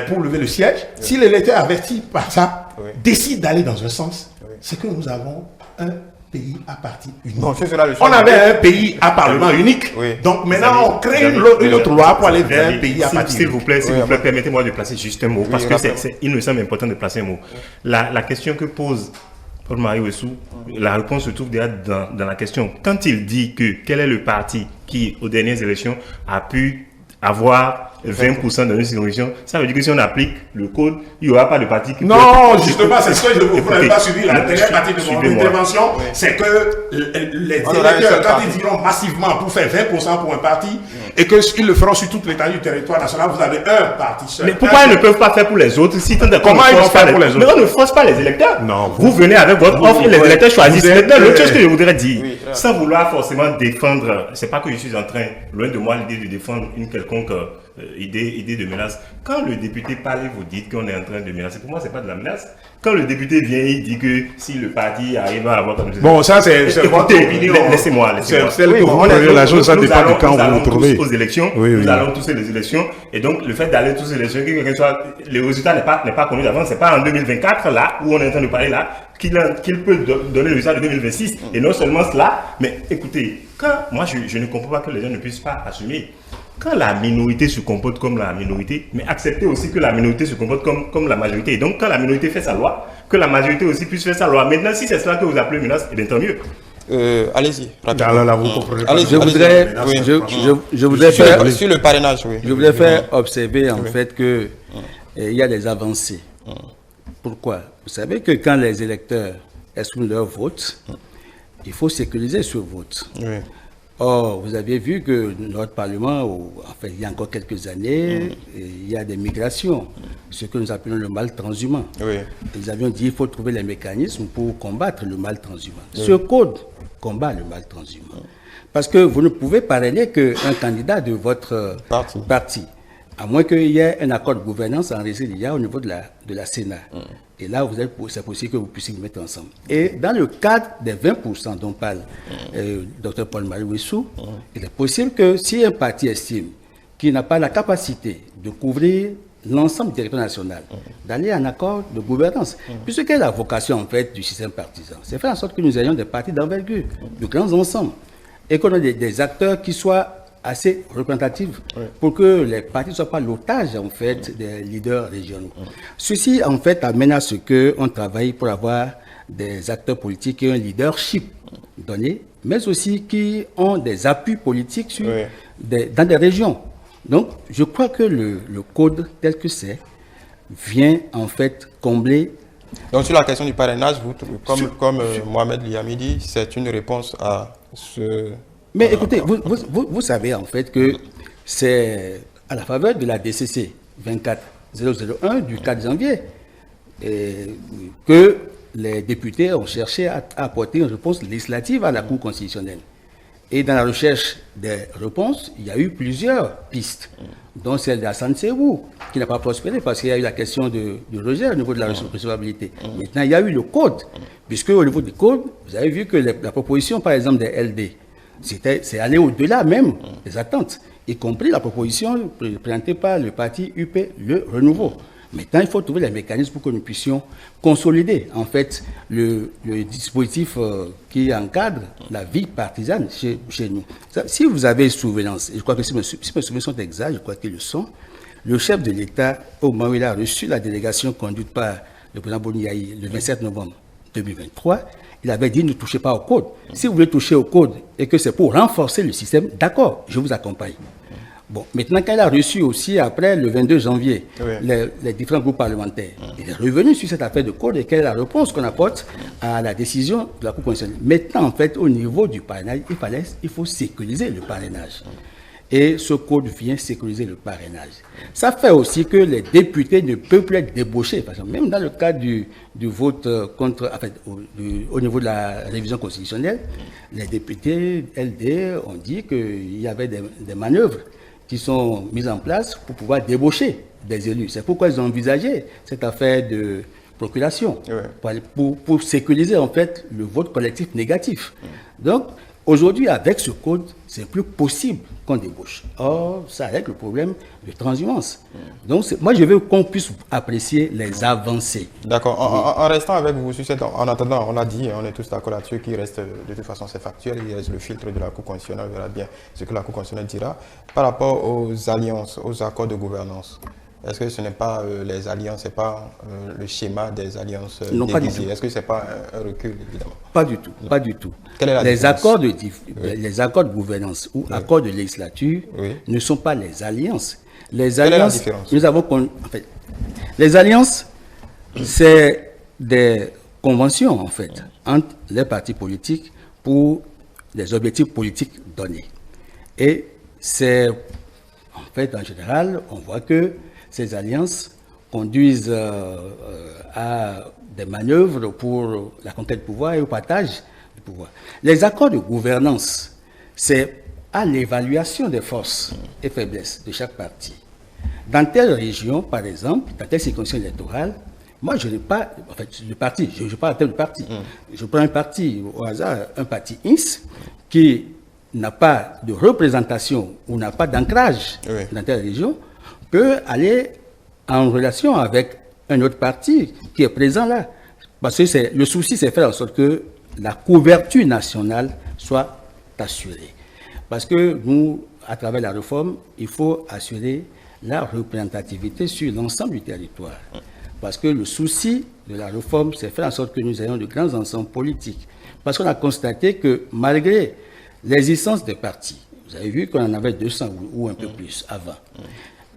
pour lever le siège, si l'électeur averti par ça, décide d'aller dans un sens, c'est que nous avons un pays à parti unique. Bon, on avait un pays à parlement unique, donc maintenant on crée une autre loi pour aller vers un pays à parti unique. S'il vous plaît, permettez-moi de placer juste un mot, parce que il me semble important de placer un mot. La question que pose Paul-Marie Ouessou, la réponse se trouve déjà dans la question. Quand il dit que quel est le parti qui, aux dernières élections, a pu avoir 20% dans une circonscription, ça veut dire que si on applique le code, il n'y aura pas de parti qui... Non, justement, c'est ce que vous n'avez pas suivi. La dernière partie de mon intervention, c'est que les électeurs, quand ils diront massivement pour faire 20% pour un parti, et qu'ils le feront sur toute l'étendue du territoire national, vous avez un parti seul. Mais pourquoi ils ne peuvent pas faire pour les autres si comment ils vont faire pour les autres? Mais on ne force pas les électeurs. Non. Vous venez avec votre offre et les électeurs choisissent. L'autre chose que je voudrais dire, sans vouloir forcément défendre, c'est pas que je suis en train, loin de moi l'idée de défendre une quelconque idée de menace. Quand le député parle et vous dites qu'on est en train de menacer, pour moi c'est pas de la menace. Quand le député vient, il dit que si le parti arrive à avoir comme... Bon, ça c'est votre opinion. Laissez-moi. C'est celle que vous prenez, la chose, ça dépend du camp où vous vous trouvez. Aux élections, nous allons tous les élections, et donc le fait d'aller tous les élections, le résultat n'est pas connu d'avance, c'est pas en 2024 là où on est en train de parler là qu'il peut donner le résultat de 2026, et non seulement cela, mais écoutez, moi je ne comprends pas que les gens ne puissent pas assumer. Quand la minorité se comporte comme la minorité, mais accepter aussi que la minorité se comporte comme la majorité. Et donc, quand la minorité fait sa loi, que la majorité aussi puisse faire sa loi. Maintenant, si c'est cela que vous appelez menace, eh bien tant mieux. Allez-y, rapidement. Alors là, vous comprenez pas. Allez-y, Je voudrais, oui. je voudrais faire, Sur le parrainage, oui. je voudrais faire observer en fait que il y a des avancées. Pourquoi? Vous savez que quand les électeurs expriment leur vote, il faut sécuriser ce vote. Oui. Or, vous avez vu que notre Parlement, il y a encore quelques années, il y a des migrations, ce que nous appelons le mal transhumant. Oui. Nous avions dit qu'il faut trouver les mécanismes pour combattre le mal transhumant. Ce code combat le mal transhumant. Parce que vous ne pouvez parrainer qu'un candidat de votre parti, à moins qu'il y ait un accord de gouvernance enregistré il y a au niveau de la Sénat. Et là, c'est possible que vous puissiez vous mettre ensemble. Et dans le cadre des 20% dont parle Dr Paul-Marie Wessou, il est possible que si un parti estime qu'il n'a pas la capacité de couvrir l'ensemble du territoire national, d'aller en accord de gouvernance, puisque quelle est la vocation en fait du système partisan? C'est faire en sorte que nous ayons des partis d'envergure, de grands ensembles, et qu'on ait des acteurs qui soient assez représentatifs pour que les partis ne soient pas l'otage en fait des leaders régionaux. Ceci en fait amène à ce qu'on travaille pour avoir des acteurs politiques qui ont un leadership donné, mais aussi qui ont des appuis politiques sur dans des régions. Donc je crois que le code tel que c'est vient en fait combler. Donc sur la question du parrainage, comme Mohamed Liami dit, c'est une réponse à ce... Mais écoutez, vous savez en fait que c'est à la faveur de la DCC 24001 du 4 janvier que les députés ont cherché à apporter une réponse législative à la Cour constitutionnelle. Et dans la recherche des réponses, il y a eu plusieurs pistes, dont celle d'Hassan Serrou, qui n'a pas prospéré parce qu'il y a eu la question de rejet au niveau de la recevabilité. Maintenant, il y a eu le code, puisque au niveau du code, vous avez vu que la proposition, par exemple, des LD, c'est aller au-delà même des attentes, y compris la proposition présentée par le parti UP, le Renouveau. Maintenant, il faut trouver les mécanismes pour que nous puissions consolider, en fait, le dispositif qui encadre la vie partisane chez nous. Si vous avez souvenance, et je crois que si mes souvenirs sont exacts, je crois qu'ils le sont, le chef de l'État, au moment où il a reçu la délégation conduite par le président Boniaï le 27 novembre 2023, il avait dit ne touchez pas au code. Si vous voulez toucher au code et que c'est pour renforcer le système, d'accord, je vous accompagne. Bon, maintenant, quand il a reçu aussi, après le 22 janvier, les différents groupes parlementaires, il est revenu sur cette affaire de code et quelle est la réponse qu'on apporte à la décision de la Cour constitutionnelle. Maintenant, en fait, au niveau du parrainage, il faut sécuriser le parrainage. Et ce code vient sécuriser le parrainage. Ça fait aussi que les députés ne peuvent plus être débauchés. Par exemple, même dans le cadre du vote contre, en fait, au niveau de la révision constitutionnelle, les députés LD ont dit qu'il y avait des manœuvres qui sont mises en place pour pouvoir débaucher des élus. C'est pourquoi ils ont envisagé cette affaire de procuration, pour sécuriser en fait le vote collectif négatif. Donc, aujourd'hui, avec ce code, c'est plus possible qu'on débauche. Or, ça règle le problème de transhumance. Donc, moi, je veux qu'on puisse apprécier les avancées. D'accord. En restant avec vous sur en attendant, on a dit, on est tous d'accord là-dessus, qu'il reste, de toute façon, c'est factuel, il reste le filtre de la Cour constitutionnelle, on verra bien ce que la Cour constitutionnelle dira. Par rapport aux alliances, aux accords de gouvernance, est-ce que ce n'est pas les alliances, ce n'est pas le schéma des alliances déguisées? Est-ce que ce n'est pas un recul, évidemment? Pas du tout, pas du tout. Quelle est la les accords de gouvernance ou accords de législature ne sont pas les alliances. Les alliances, quelle est la différence? Nous avons, en fait, les alliances, c'est des conventions, en fait, entre les partis politiques pour des objectifs politiques donnés. Et c'est, en fait, en général, on voit que ces alliances conduisent à des manœuvres pour la conquête du pouvoir et au partage du pouvoir. Les accords de gouvernance, c'est à l'évaluation des forces et faiblesses de chaque parti. Dans telle région, par exemple, dans telle circonscription électorale, moi, je n'ai pas, en fait, le parti, je parle de parti. Je prends un parti au hasard, un parti INS, qui n'a pas de représentation ou n'a pas d'ancrage dans telle région, peut aller en relation avec un autre parti qui est présent là. Parce que le souci, c'est faire en sorte que la couverture nationale soit assurée. Parce que nous, à travers la réforme, il faut assurer la représentativité sur l'ensemble du territoire. Parce que le souci de la réforme, c'est faire en sorte que nous ayons de grands ensembles politiques. Parce qu'on a constaté que malgré l'existence des partis, vous avez vu qu'on en avait 200 ou un peu plus avant,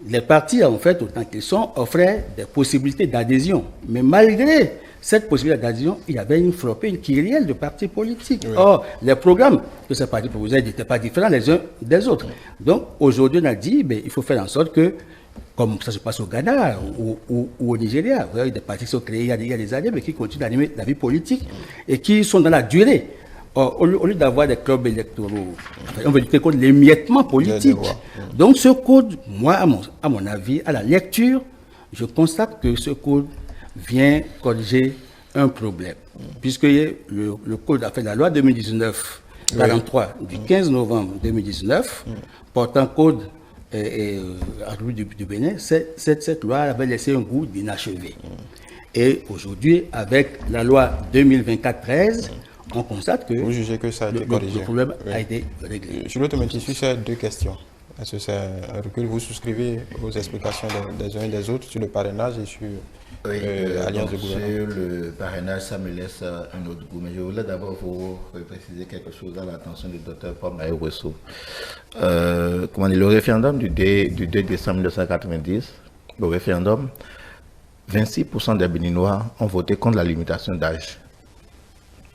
les partis, en fait, autant qu'ils sont, offraient des possibilités d'adhésion. Mais malgré cette possibilité d'adhésion, il y avait une flopée, une kyrielle de partis politiques. Oui. Or, les programmes que ces partis proposaient n'étaient pas différents les uns des autres. Donc, aujourd'hui, on a dit, il faut faire en sorte que, comme ça se passe au Ghana ou au Nigeria, vous avez des partis qui sont créés il y a des années, mais qui continuent d'animer la vie politique et qui sont dans la durée. Or, au lieu d'avoir des clubs électoraux, on veut lutter contre l'émiettement politique. Donc, ce code, moi, à mon avis, à la lecture, je constate que ce code vient corriger un problème. Puisque le code a fait la loi 2019-43 du 15 novembre 2019, portant code à République du Bénin, cette loi avait laissé un goût d'inachevé. Et aujourd'hui, avec la loi 2024-13, on constate que, vous jugez que ça a été corrigé. Le problème a été réglé. Je vais te mettre ici ces deux questions. Est-ce que c'est un recul? Vous souscrivez aux explications des uns et des autres sur le parrainage et sur l'alliance de gouvernement? Sur le parrainage, ça me laisse un autre goût. Mais je voulais d'abord vous préciser quelque chose à l'attention du docteur Paul Maï-Ouesso. Le référendum du 2 décembre 1990, le référendum, 26% des Béninois ont voté contre la limitation d'âge.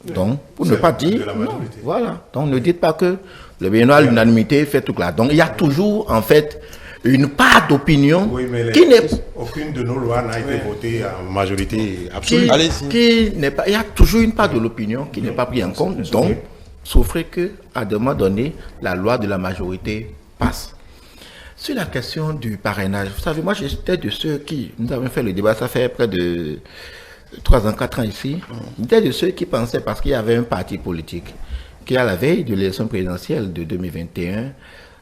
Donc, pour ne pas dire, non, voilà. Donc, ne dites pas que le Béninois à l'unanimité fait tout là. Donc, il y a toujours, en fait, une part d'opinion qui n'est... Aucune de nos lois n'a été votée en majorité absolue. Qui n'est pas... Il y a toujours une part de l'opinion qui n'est pas prise en compte. Donc, sauf que, à un moment donné, la loi de la majorité passe. Sur la question du parrainage, vous savez, moi, j'étais de ceux qui... Nous avons fait le débat, ça fait près de 3 ans, 4 ans ici. J'étais de ceux qui pensaient, parce qu'il y avait un parti politique qui, à la veille de l'élection présidentielle de 2021,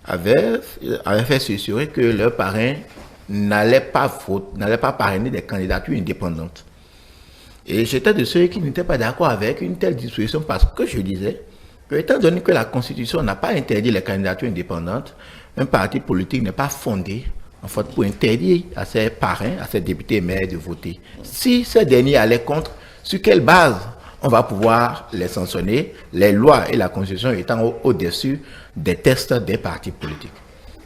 avait fait s'assurer que leur parrain n'allait pas parrainer des candidatures indépendantes. Et j'étais de ceux qui n'étaient pas d'accord avec une telle disposition parce que je disais que, étant donné que la Constitution n'a pas interdit les candidatures indépendantes, un parti politique n'est pas fondé en fait, pour interdire à ses parrains, à ses députés et maires de voter. Si ces derniers allaient contre, sur quelle base on va pouvoir les sanctionner, les lois et la Constitution étant au-dessus des textes des partis politiques.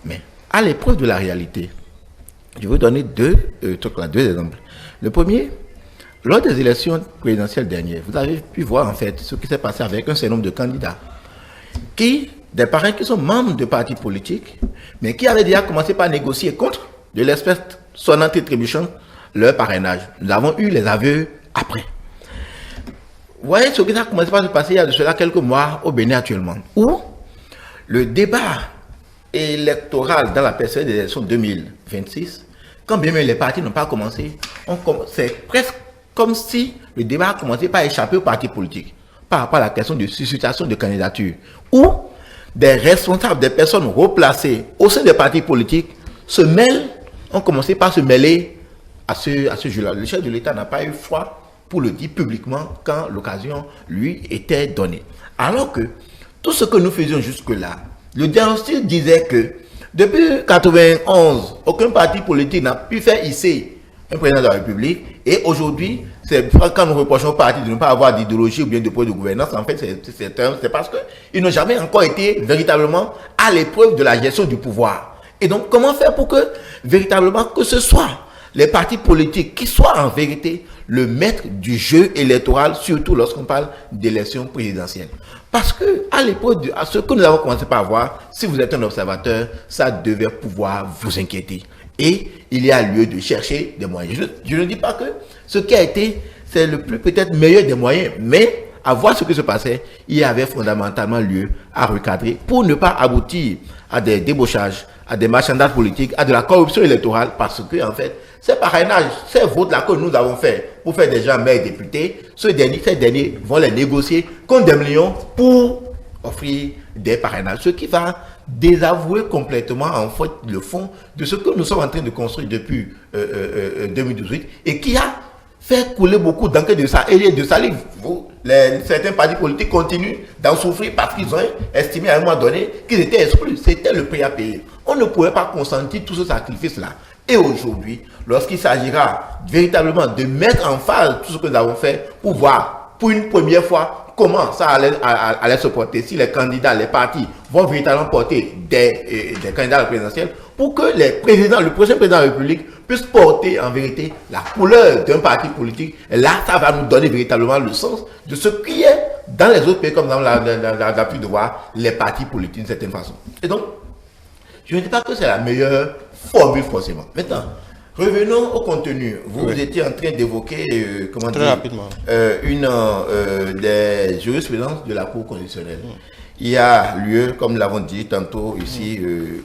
Mais à l'épreuve de la réalité, je vais vous donner deux exemples. Le premier, lors des élections présidentielles dernières, vous avez pu voir en fait ce qui s'est passé avec un certain nombre de candidats, des parrains qui sont membres de partis politiques, mais qui avaient déjà commencé par négocier contre, de l'espèce sonnante et trébuchante, leur parrainage. Nous avons eu les aveux après. Vous voyez ce qui a commencé par se passer il y a de cela quelques mois au Bénin actuellement, où le débat électoral dans la période des élections 2026, quand bien même les partis n'ont pas commencé, c'est presque comme si le débat a commencé par échapper aux partis politiques, par rapport à la question de suscitation de candidature, où des responsables, des personnes replacées au sein des partis politiques ont commencé par se mêler à ce jeu-là. Le chef de l'État n'a pas eu foi pour le dire publiquement quand l'occasion lui était donnée. Alors que tout ce que nous faisions jusque-là, le diagnostic disait que depuis 1991, aucun parti politique n'a pu faire hisser un président de la République. Et aujourd'hui, c'est quand nous reprochons aux partis de ne pas avoir d'idéologie ou bien de projet de gouvernance, en fait, c'est parce qu'ils n'ont jamais encore été véritablement à l'épreuve de la gestion du pouvoir. Et donc, comment faire pour que, véritablement, que ce soit les partis politiques qui soient en vérité le maître du jeu électoral, surtout lorsqu'on parle d'élections présidentielles. Parce que, à l'époque, à ce que nous avons commencé par voir, si vous êtes un observateur, ça devait pouvoir vous inquiéter. Et il y a lieu de chercher des moyens. Je ne dis pas que ce qui a été, c'est le plus peut-être meilleur des moyens, mais à voir ce qui se passait, il y avait fondamentalement lieu à recadrer pour ne pas aboutir à des débauchages, à des marchandages politiques, à de la corruption électorale, parce que, en fait, ces parrainages, ces votes-là que nous avons fait pour faire des gens maires députés, ces derniers vont les négocier contre des millions pour offrir des parrainages, ce qui va désavouer complètement en fait le fond de ce que nous sommes en train de construire depuis 2018 et qui a fait couler beaucoup d'encre de salive. Certains partis politiques continuent d'en souffrir parce qu'ils ont estimé à un moment donné qu'ils étaient exclus. C'était le prix à payer. On ne pouvait pas consentir tout ce sacrifice-là. Et aujourd'hui, lorsqu'il s'agira véritablement de mettre en phase tout ce que nous avons fait pour voir, pour une première fois, comment ça allait se porter, si les candidats, les partis vont véritablement porter des candidats à la présidentielle, pour que le prochain président de la République puisse porter en vérité la couleur d'un parti politique. Et là, ça va nous donner véritablement le sens de ce qui est dans les autres pays, comme dans l'habitude de voir les partis politiques d'une certaine façon. Et donc, je ne dis pas que c'est la meilleure formule forcément. Maintenant, revenons au contenu. Vous étiez en train d'évoquer, des jurisprudences de la Cour constitutionnelle. Il y a lieu, comme nous l'avons dit tantôt ici,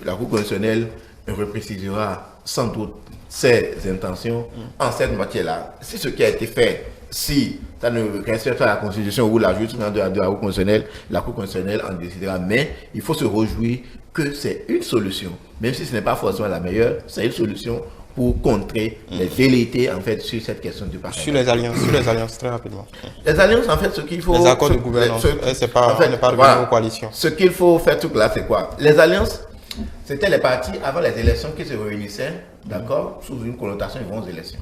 la Cour constitutionnelle reprécisera sans doute ses intentions en cette matière-là. Si ce qui a été fait, si ça ne respecte pas la Constitution ou la jurisprudence de la Cour constitutionnelle en décidera. Mais il faut se réjouir que c'est une solution, même si ce n'est pas forcément la meilleure, c'est une solution pour contrer les velléités en fait sur cette question du partenariat. Sur les alliances, très rapidement. Les alliances, en fait, ce qu'il faut... Les accords de gouvernance, c'est pas, on n'est pas revenu aux coalitions. Ce qu'il faut faire tout là, c'est quoi? Les alliances, c'était les partis avant les élections qui se réunissaient, d'accord, sous une connotation de grandes élections.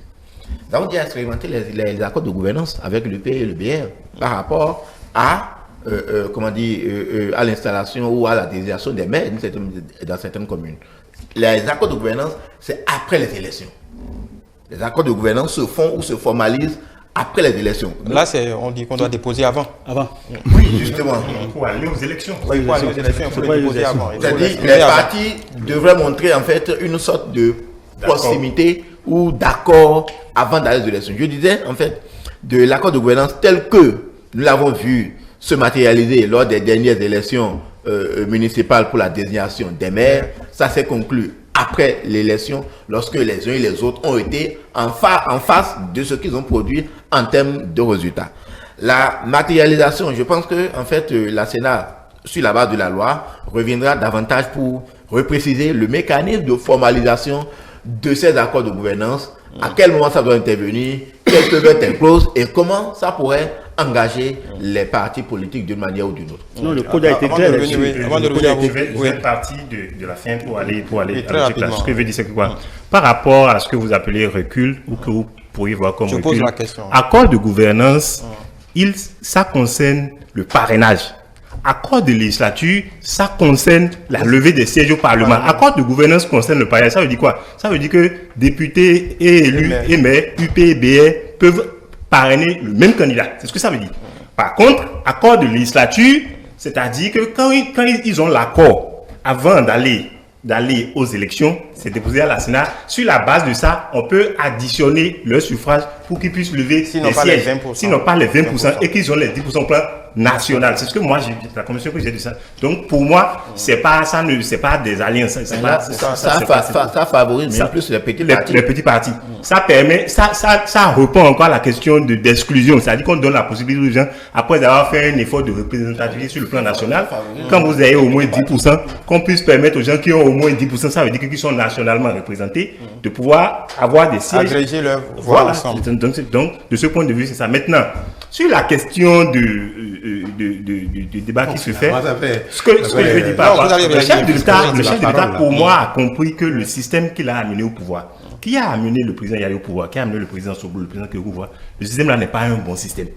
Nous avons déjà expérimenté les accords de gouvernance avec l'UP et le BR par rapport à à l'installation ou à la désignation des maires dans certaines communes. Les accords de gouvernance, c'est après les élections. Les accords de gouvernance se font ou se formalisent après les élections. Là, on dit qu'on doit déposer avant. Oui, justement. Pour aller aux élections. Oui, pour aller aux élections, il faut le déposer avant. C'est-à-dire les partis devraient montrer en fait une sorte de proximité ou d'accord avant d'aller aux élections. Je disais en fait de l'accord de gouvernance tel que nous l'avons vu se matérialiser lors des dernières élections municipales pour la désignation des maires. Ça s'est conclu après l'élection, lorsque les uns et les autres ont été en face de ce qu'ils ont produit en termes de résultats. La matérialisation, je pense que en fait, la Sénat, sur la base de la loi, reviendra davantage pour repréciser le mécanisme de formalisation de ces accords de gouvernance, à quel moment ça doit intervenir, quelles peuvent être les clauses et comment ça pourrait engager les partis politiques d'une manière ou d'une autre. Non, le code a été clair. Avant de revenir, je vais partir de la fin pour aller très rapidement. Ce que je veux dire, c'est que quoi? Par rapport à ce que vous appelez recul, ou que vous pourriez voir comme recul, pose la question. Accord de gouvernance, ça concerne le parrainage. Accord de législature, ça concerne la levée des sièges au Parlement. Accord de gouvernance concerne le parrainage. Ça veut dire quoi? Ça veut dire que députés et élus et maires, UP et BR peuvent parrainer le même candidat. C'est ce que ça veut dire. Par contre, accord de législature, c'est-à-dire que quand ils ont l'accord avant d'aller aux élections, c'est déposé à la Sénat. Sur la base de ça, on peut additionner leur suffrage pour qu'ils puissent lever les sièges. Sinon pas les 20% et qu'ils ont les 10% au plan national. C'est ce que moi, la commission que j'ai dit ça. Donc pour moi, c'est pas des alliances. Ça favorise même plus les petits partis. Ça permet, ça répond encore à la question d'exclusion. C'est-à-dire qu'on donne la possibilité aux gens, après avoir fait un effort de représentativité sur le plan national, quand vous avez au moins 10%, qu'on puisse permettre aux gens qui ont au moins 10%, ça veut dire qu'ils sont nationalement représentés, de pouvoir avoir des sièges. Agréger leur voix ensemble. Donc, de ce point de vue, c'est ça. Maintenant, sur la question du débat qui se fait, ce que je veux dire par rapport, le chef de l'État, pour moi, a compris que le système qu'il a amené au pouvoir, qui a amené le président Yaya au pouvoir, qui a amené le président Soglo, le président Kékou au pouvoir, le système-là n'est pas un bon système.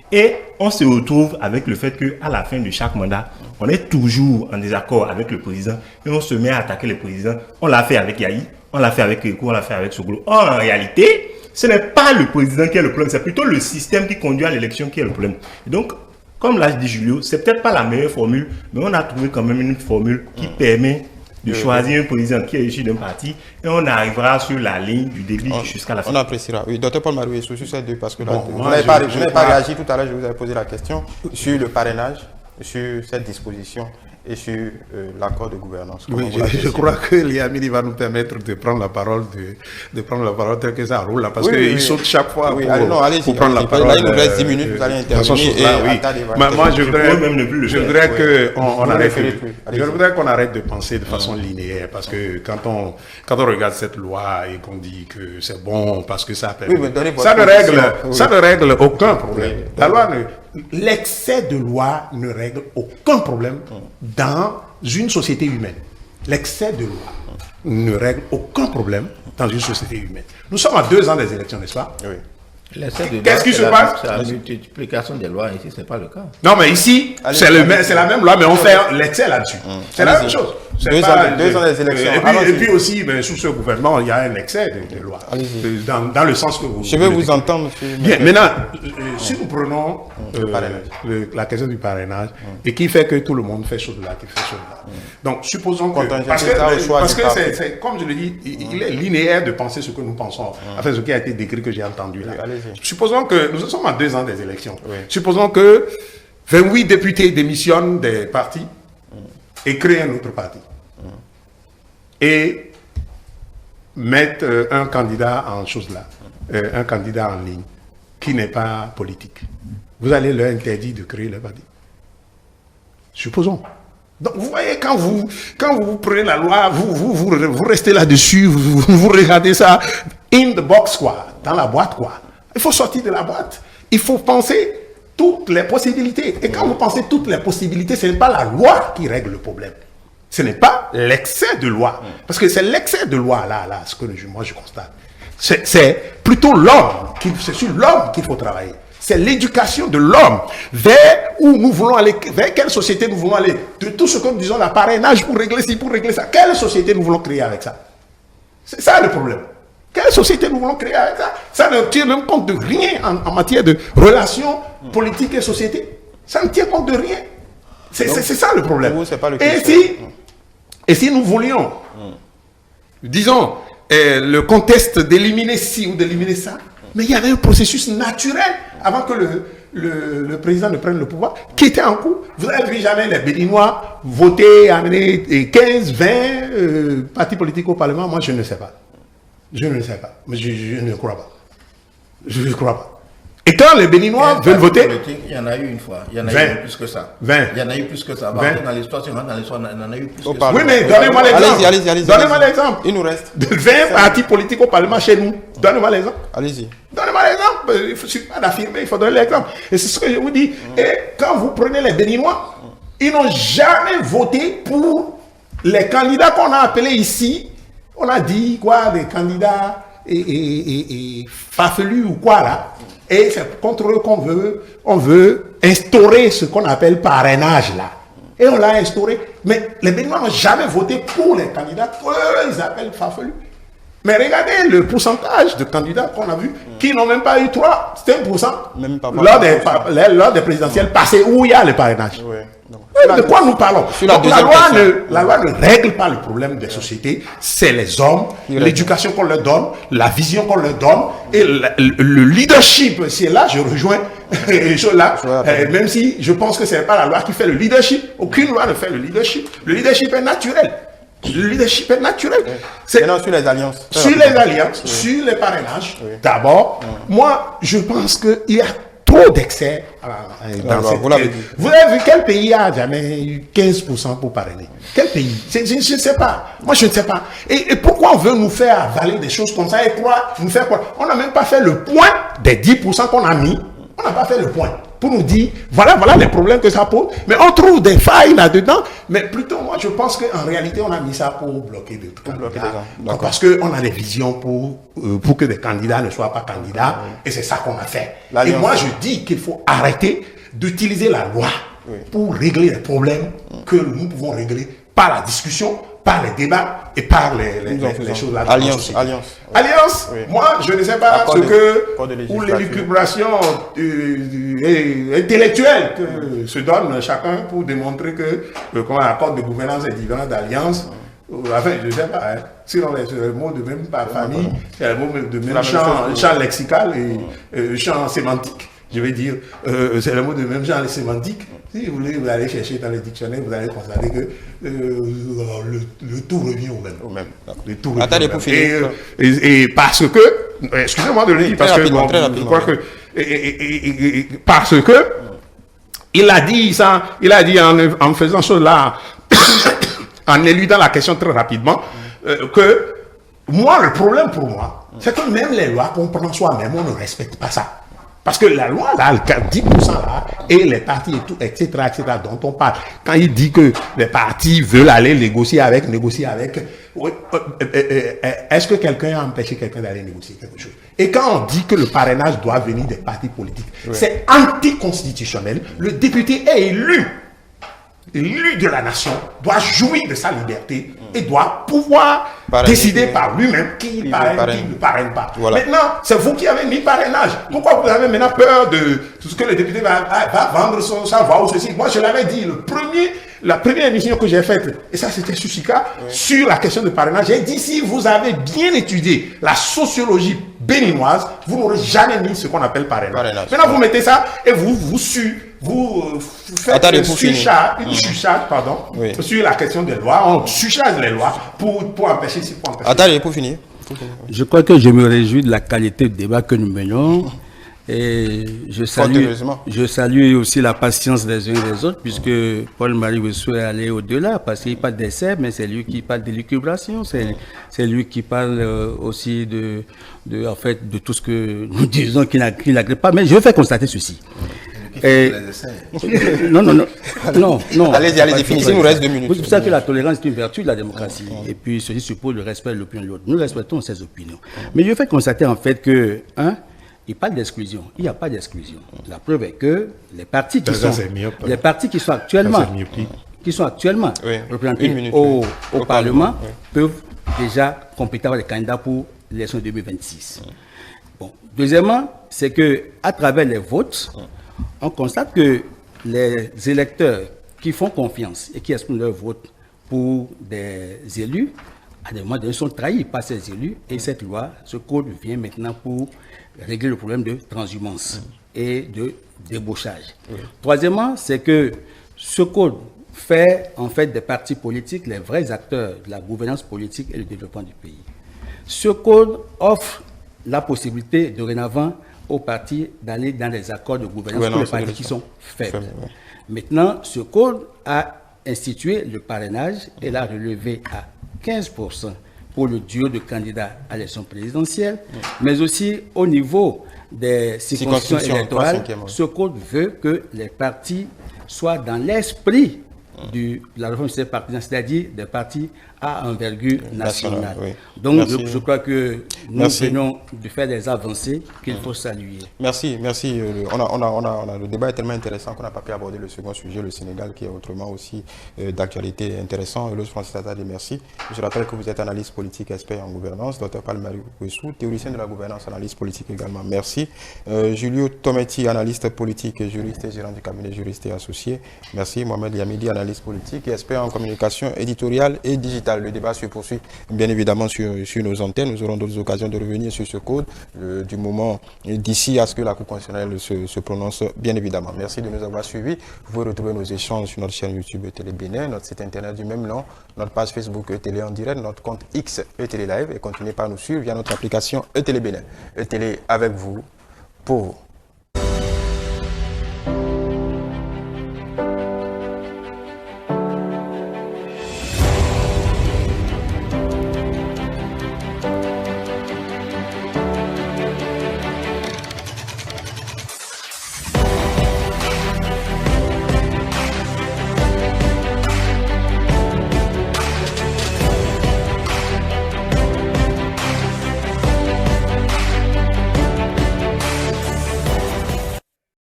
Et on se retrouve avec le fait qu'à la fin de chaque mandat, on est toujours en désaccord avec le président et on se met à attaquer le président. On l'a fait avec Yahi, on l'a fait avec Kékou, on l'a fait avec Soglo. En réalité, ce n'est pas le président qui est le problème, c'est plutôt le système qui conduit à l'élection qui est le problème. Et donc, comme l'a dit Julio, c'est peut-être pas la meilleure formule, mais on a trouvé quand même une formule qui permet de choisir un président qui est issu d'un parti et on arrivera sur la ligne du début jusqu'à la fin. On appréciera. Oui, Dr Paul Maroué, sur ces deux, parce que là, vous n'avez pas réagi tout à l'heure, je vous avais posé la question sur le parrainage, sur cette disposition et sur l'accord de gouvernance. Oui, je crois que Liamini va nous permettre de prendre la parole, de prendre la parole telle que ça roule là, parce qu'il saute chaque fois pour prendre la parole. Là, il nous reste 10 minutes, vous allez intervenir. Moi, je voudrais qu'on arrête. Je voudrais qu'on arrête de penser de façon linéaire, parce que quand on regarde cette loi et qu'on dit que c'est bon parce que ça permet, ça ne règle aucun problème. La loi l'excès de loi ne règle aucun problème dans une société humaine. l'excès de loi ne règle aucun problème dans une société humaine. Nous sommes à 2 ans des élections, n'est-ce pas? Oui. Qu'est-ce qui se passe? C'est la multiplication des lois, ici, ce n'est pas le cas. Non, mais ici, c'est la même loi, mais on fait l'excès là-dessus. C'est la même chose. 2 ans des élections. Et puis aussi, sous ce gouvernement, il y a un excès de lois. Dans le sens que vous... Je vais vous entendre, monsieur. Bien, maintenant, si nous prenons la question du parrainage, et qui fait que tout le monde fait chose-là, qui fait chose-là. Donc, supposons que... Parce que c'est, comme je le dis, il est linéaire de penser ce que nous pensons. Enfin, ce qui a été décrit, que j'ai entendu là. Supposons que nous sommes à 2 ans des élections. Supposons que 28 députés démissionnent des partis et créent un autre parti. Et mettent un candidat en chose là, un candidat en ligne, qui n'est pas politique. Vous allez leur interdire de créer le parti. Supposons. Donc vous voyez, quand vous prenez la loi, vous restez là-dessus, vous regardez ça in the box, quoi, dans la boîte, quoi. Il faut sortir de la boîte. Il faut penser toutes les possibilités. Et quand vous pensez toutes les possibilités, ce n'est pas la loi qui règle le problème. Ce n'est pas l'excès de loi. Parce que c'est l'excès de loi, là, ce que moi je constate. C'est plutôt l'homme, c'est sur l'homme qu'il faut travailler. C'est l'éducation de l'homme vers où nous voulons aller, vers quelle société nous voulons aller. De tout ce que nous disons, la parrainage pour régler ci, pour régler ça. Quelle société nous voulons créer avec ça? C'est ça le problème. Quelle société nous voulons créer avec ça? Ça ne tient même compte de rien en matière de relations politiques et société. Ça ne tient compte de rien. C'est ça le problème. Vous, c'est pas le et si nous voulions, disons, le contexte d'éliminer ci ou d'éliminer ça, mais il y avait un processus naturel avant que le président ne prenne le pouvoir, qui était en cours. Vous avez vu jamais les Béninois voter, amener 15, 20 partis politiques au Parlement? Moi, je ne sais pas. Je ne sais pas. Mais je ne crois pas. Je ne crois pas. Et quand les Béninois veulent voter... Il y en a eu une fois. Il y en a 20. eu plus que ça. 20. Il y en a eu plus que ça. 20. Dans l'histoire, il y en a eu plus que ça. Oui, mais donnez-moi l'exemple. Allez-y. Donnez-moi l'exemple. Il nous reste. De 20 partis politiques au Parlement chez nous. Donnez-moi l'exemple. Allez-y. Donnez-moi l'exemple. Il ne suffit pas d'affirmer, il faut donner l'exemple. Et c'est ce que je vous dis. Et quand vous prenez les Béninois, ils n'ont jamais voté pour les candidats qu'on a appelés ici. On a dit quoi, des candidats et farfelus ou quoi là. Et c'est contre eux on veut instaurer ce qu'on appelle parrainage là. Et on l'a instauré. Mais les Béninois n'ont jamais voté pour les candidats qu'ils appellent farfelus. Mais regardez le pourcentage de candidats qu'on a vu qui n'ont même pas eu 3, c'était 1%. Même pas lors des présidentielles passées où il y a le parrainage. Oui. De quoi nous parlons? Donc, la loi ne règle pas le problème des sociétés, c'est les hommes, l'éducation qu'on leur donne, la vision qu'on leur donne et le leadership. C'est là, je rejoins même si je pense que ce n'est pas la loi qui fait le leadership, aucune loi ne fait le leadership. Le leadership est naturel. Le leadership est naturel. Maintenant, sur les alliances. Sur les alliances, sur les parrainages, d'abord, moi, je pense qu'il y a trop d'excès dans cette... Vous avez vu quel pays a jamais eu 15% pour parrainer? Quel pays? Je ne sais pas. Moi, je ne sais pas. Et pourquoi on veut nous faire avaler des choses comme ça et nous faire quoi? On n'a même pas fait le point des 10% qu'on a mis. On n'a pas fait le point pour nous dire, voilà les problèmes que ça pose. Mais on trouve des failles là-dedans. Mais plutôt, moi, je pense qu'en réalité, on a mis ça pour bloquer des candidats. Parce qu'on a des visions pour que des candidats ne soient pas candidats. Et c'est ça qu'on a fait. Et moi, je dis qu'il faut arrêter d'utiliser la loi pour régler les problèmes que nous pouvons régler par la discussion, par les débats et par les choses là. Alliance. Oui. Moi, je ne sais pas ou l'élucubration intellectuelle que se donne chacun pour démontrer que comment l'accord de gouvernance est différent d'alliance. Enfin, je ne sais pas. Sinon, c'est le mot de même par famille, c'est le mot de même champ lexical et champ sémantique. Je vais dire, c'est le mot de même genre sémantique. Si vous voulez, vous allez chercher dans les dictionnaires, vous allez constater que le tout revient au même. Le tout revient Attendez, pour finir. Et parce que, excusez-moi de le dire, parce que je crois que, parce que, il a dit ça, en faisant cela, en éludant la question très rapidement, que moi, le problème pour moi, c'est que même les lois qu'on prend soi-même, on ne respecte pas ça. Parce que la loi, là, le 10% là, et les partis et tout, etc., dont on parle, quand il dit que les partis veulent aller négocier avec, est-ce que quelqu'un a empêché quelqu'un d'aller négocier quelque chose? Et quand on dit que le parrainage doit venir des partis politiques, c'est anticonstitutionnel. Le député est élu de la nation, doit jouir de sa liberté et doit pouvoir décider par lui-même qui il parraine, qui ne parraine pas. Voilà. Maintenant, c'est vous qui avez mis parrainage. Pourquoi vous avez maintenant peur de tout ce que le député va vendre son savoir ou ceci? Moi, je l'avais dit, la première émission que j'ai faite, et ça c'était sur Chica, sur la question de parrainage, j'ai dit si vous avez bien étudié la sociologie béninoise, vous n'aurez jamais mis ce qu'on appelle parrainage. Maintenant, vous mettez ça et vous faites une surcharge sur la question des lois. On surcharge les lois pour empêcher ci, pour empêcher. Attendez, pour finir. Je crois que je me réjouis de la qualité du débat que nous menons. Et je salue aussi la patience des uns et des autres, puisque Paul-Marie Wessou est allé au-delà, parce qu'il parle d'essai, mais c'est lui qui parle d'élucubration, c'est lui qui parle aussi de tout ce que nous disons qu'il n'agrée pas. Mais je veux faire constater ceci. Non. Allez-y, finissez, il nous reste 2 minutes. C'est pour ça que la tolérance est une vertu de la démocratie. Et puis, ceci suppose le respect de l'opinion de l'autre. Nous respectons ses opinions. Mais je veux faire constater en fait que, il parle d'exclusion. Il n'y a pas d'exclusion. La preuve est que les partis qui sont actuellement représentés au Parlement peuvent déjà compléter les candidats pour l'élection 2026. Bon. Deuxièmement, c'est que à travers les votes, on constate que les électeurs qui font confiance et qui expriment leur vote pour des élus, à des moments donnés, sont trahis par ces élus, et cette loi, ce code vient maintenant pour régler le problème de transhumance et de débauchage. Troisièmement, c'est que ce code fait en fait des partis politiques les vrais acteurs de la gouvernance politique et du développement du pays. Ce code offre la possibilité dorénavant aux partis d'aller dans des accords de gouvernance pour les partis qui sont faibles. Maintenant, ce code a institué le parrainage et l'a relevé à 15% pour le duo de candidats à l'élection présidentielle, mais aussi au niveau des circonscriptions électorales. Ce code veut que les partis soient dans l'esprit de la réforme partisan, c'est-à-dire des partis à envergure nationale. Donc, je crois que nous venons de faire des avancées qu'il faut saluer. Merci. Le débat est tellement intéressant qu'on n'a pas pu aborder le second sujet, le Sénégal, qui est autrement aussi d'actualité intéressant. Le Francis Atade, merci. Je rappelle que vous êtes analyste politique, expert en gouvernance, Dr Paul-Marie Wessou, théoricien de la gouvernance, analyste politique également. Merci. Julio Tometti, analyste politique, juriste et gérant du cabinet juriste et associé. Merci. Mohamed Yamidi, analyste politique, expert en communication éditoriale et digitale. Le débat se poursuit bien évidemment sur nos antennes. Nous aurons d'autres occasions de revenir sur ce code du moment d'ici à ce que la Cour constitutionnelle se prononce bien évidemment. Merci de nous avoir suivis. Vous pouvez retrouver nos échanges sur notre chaîne YouTube Télé Bénin, notre site internet du même nom, notre page Facebook Télé en direct, notre compte X Télé Live, et continuez par nous suivre via notre application Télé Bénin. Télé avec vous, pour vous.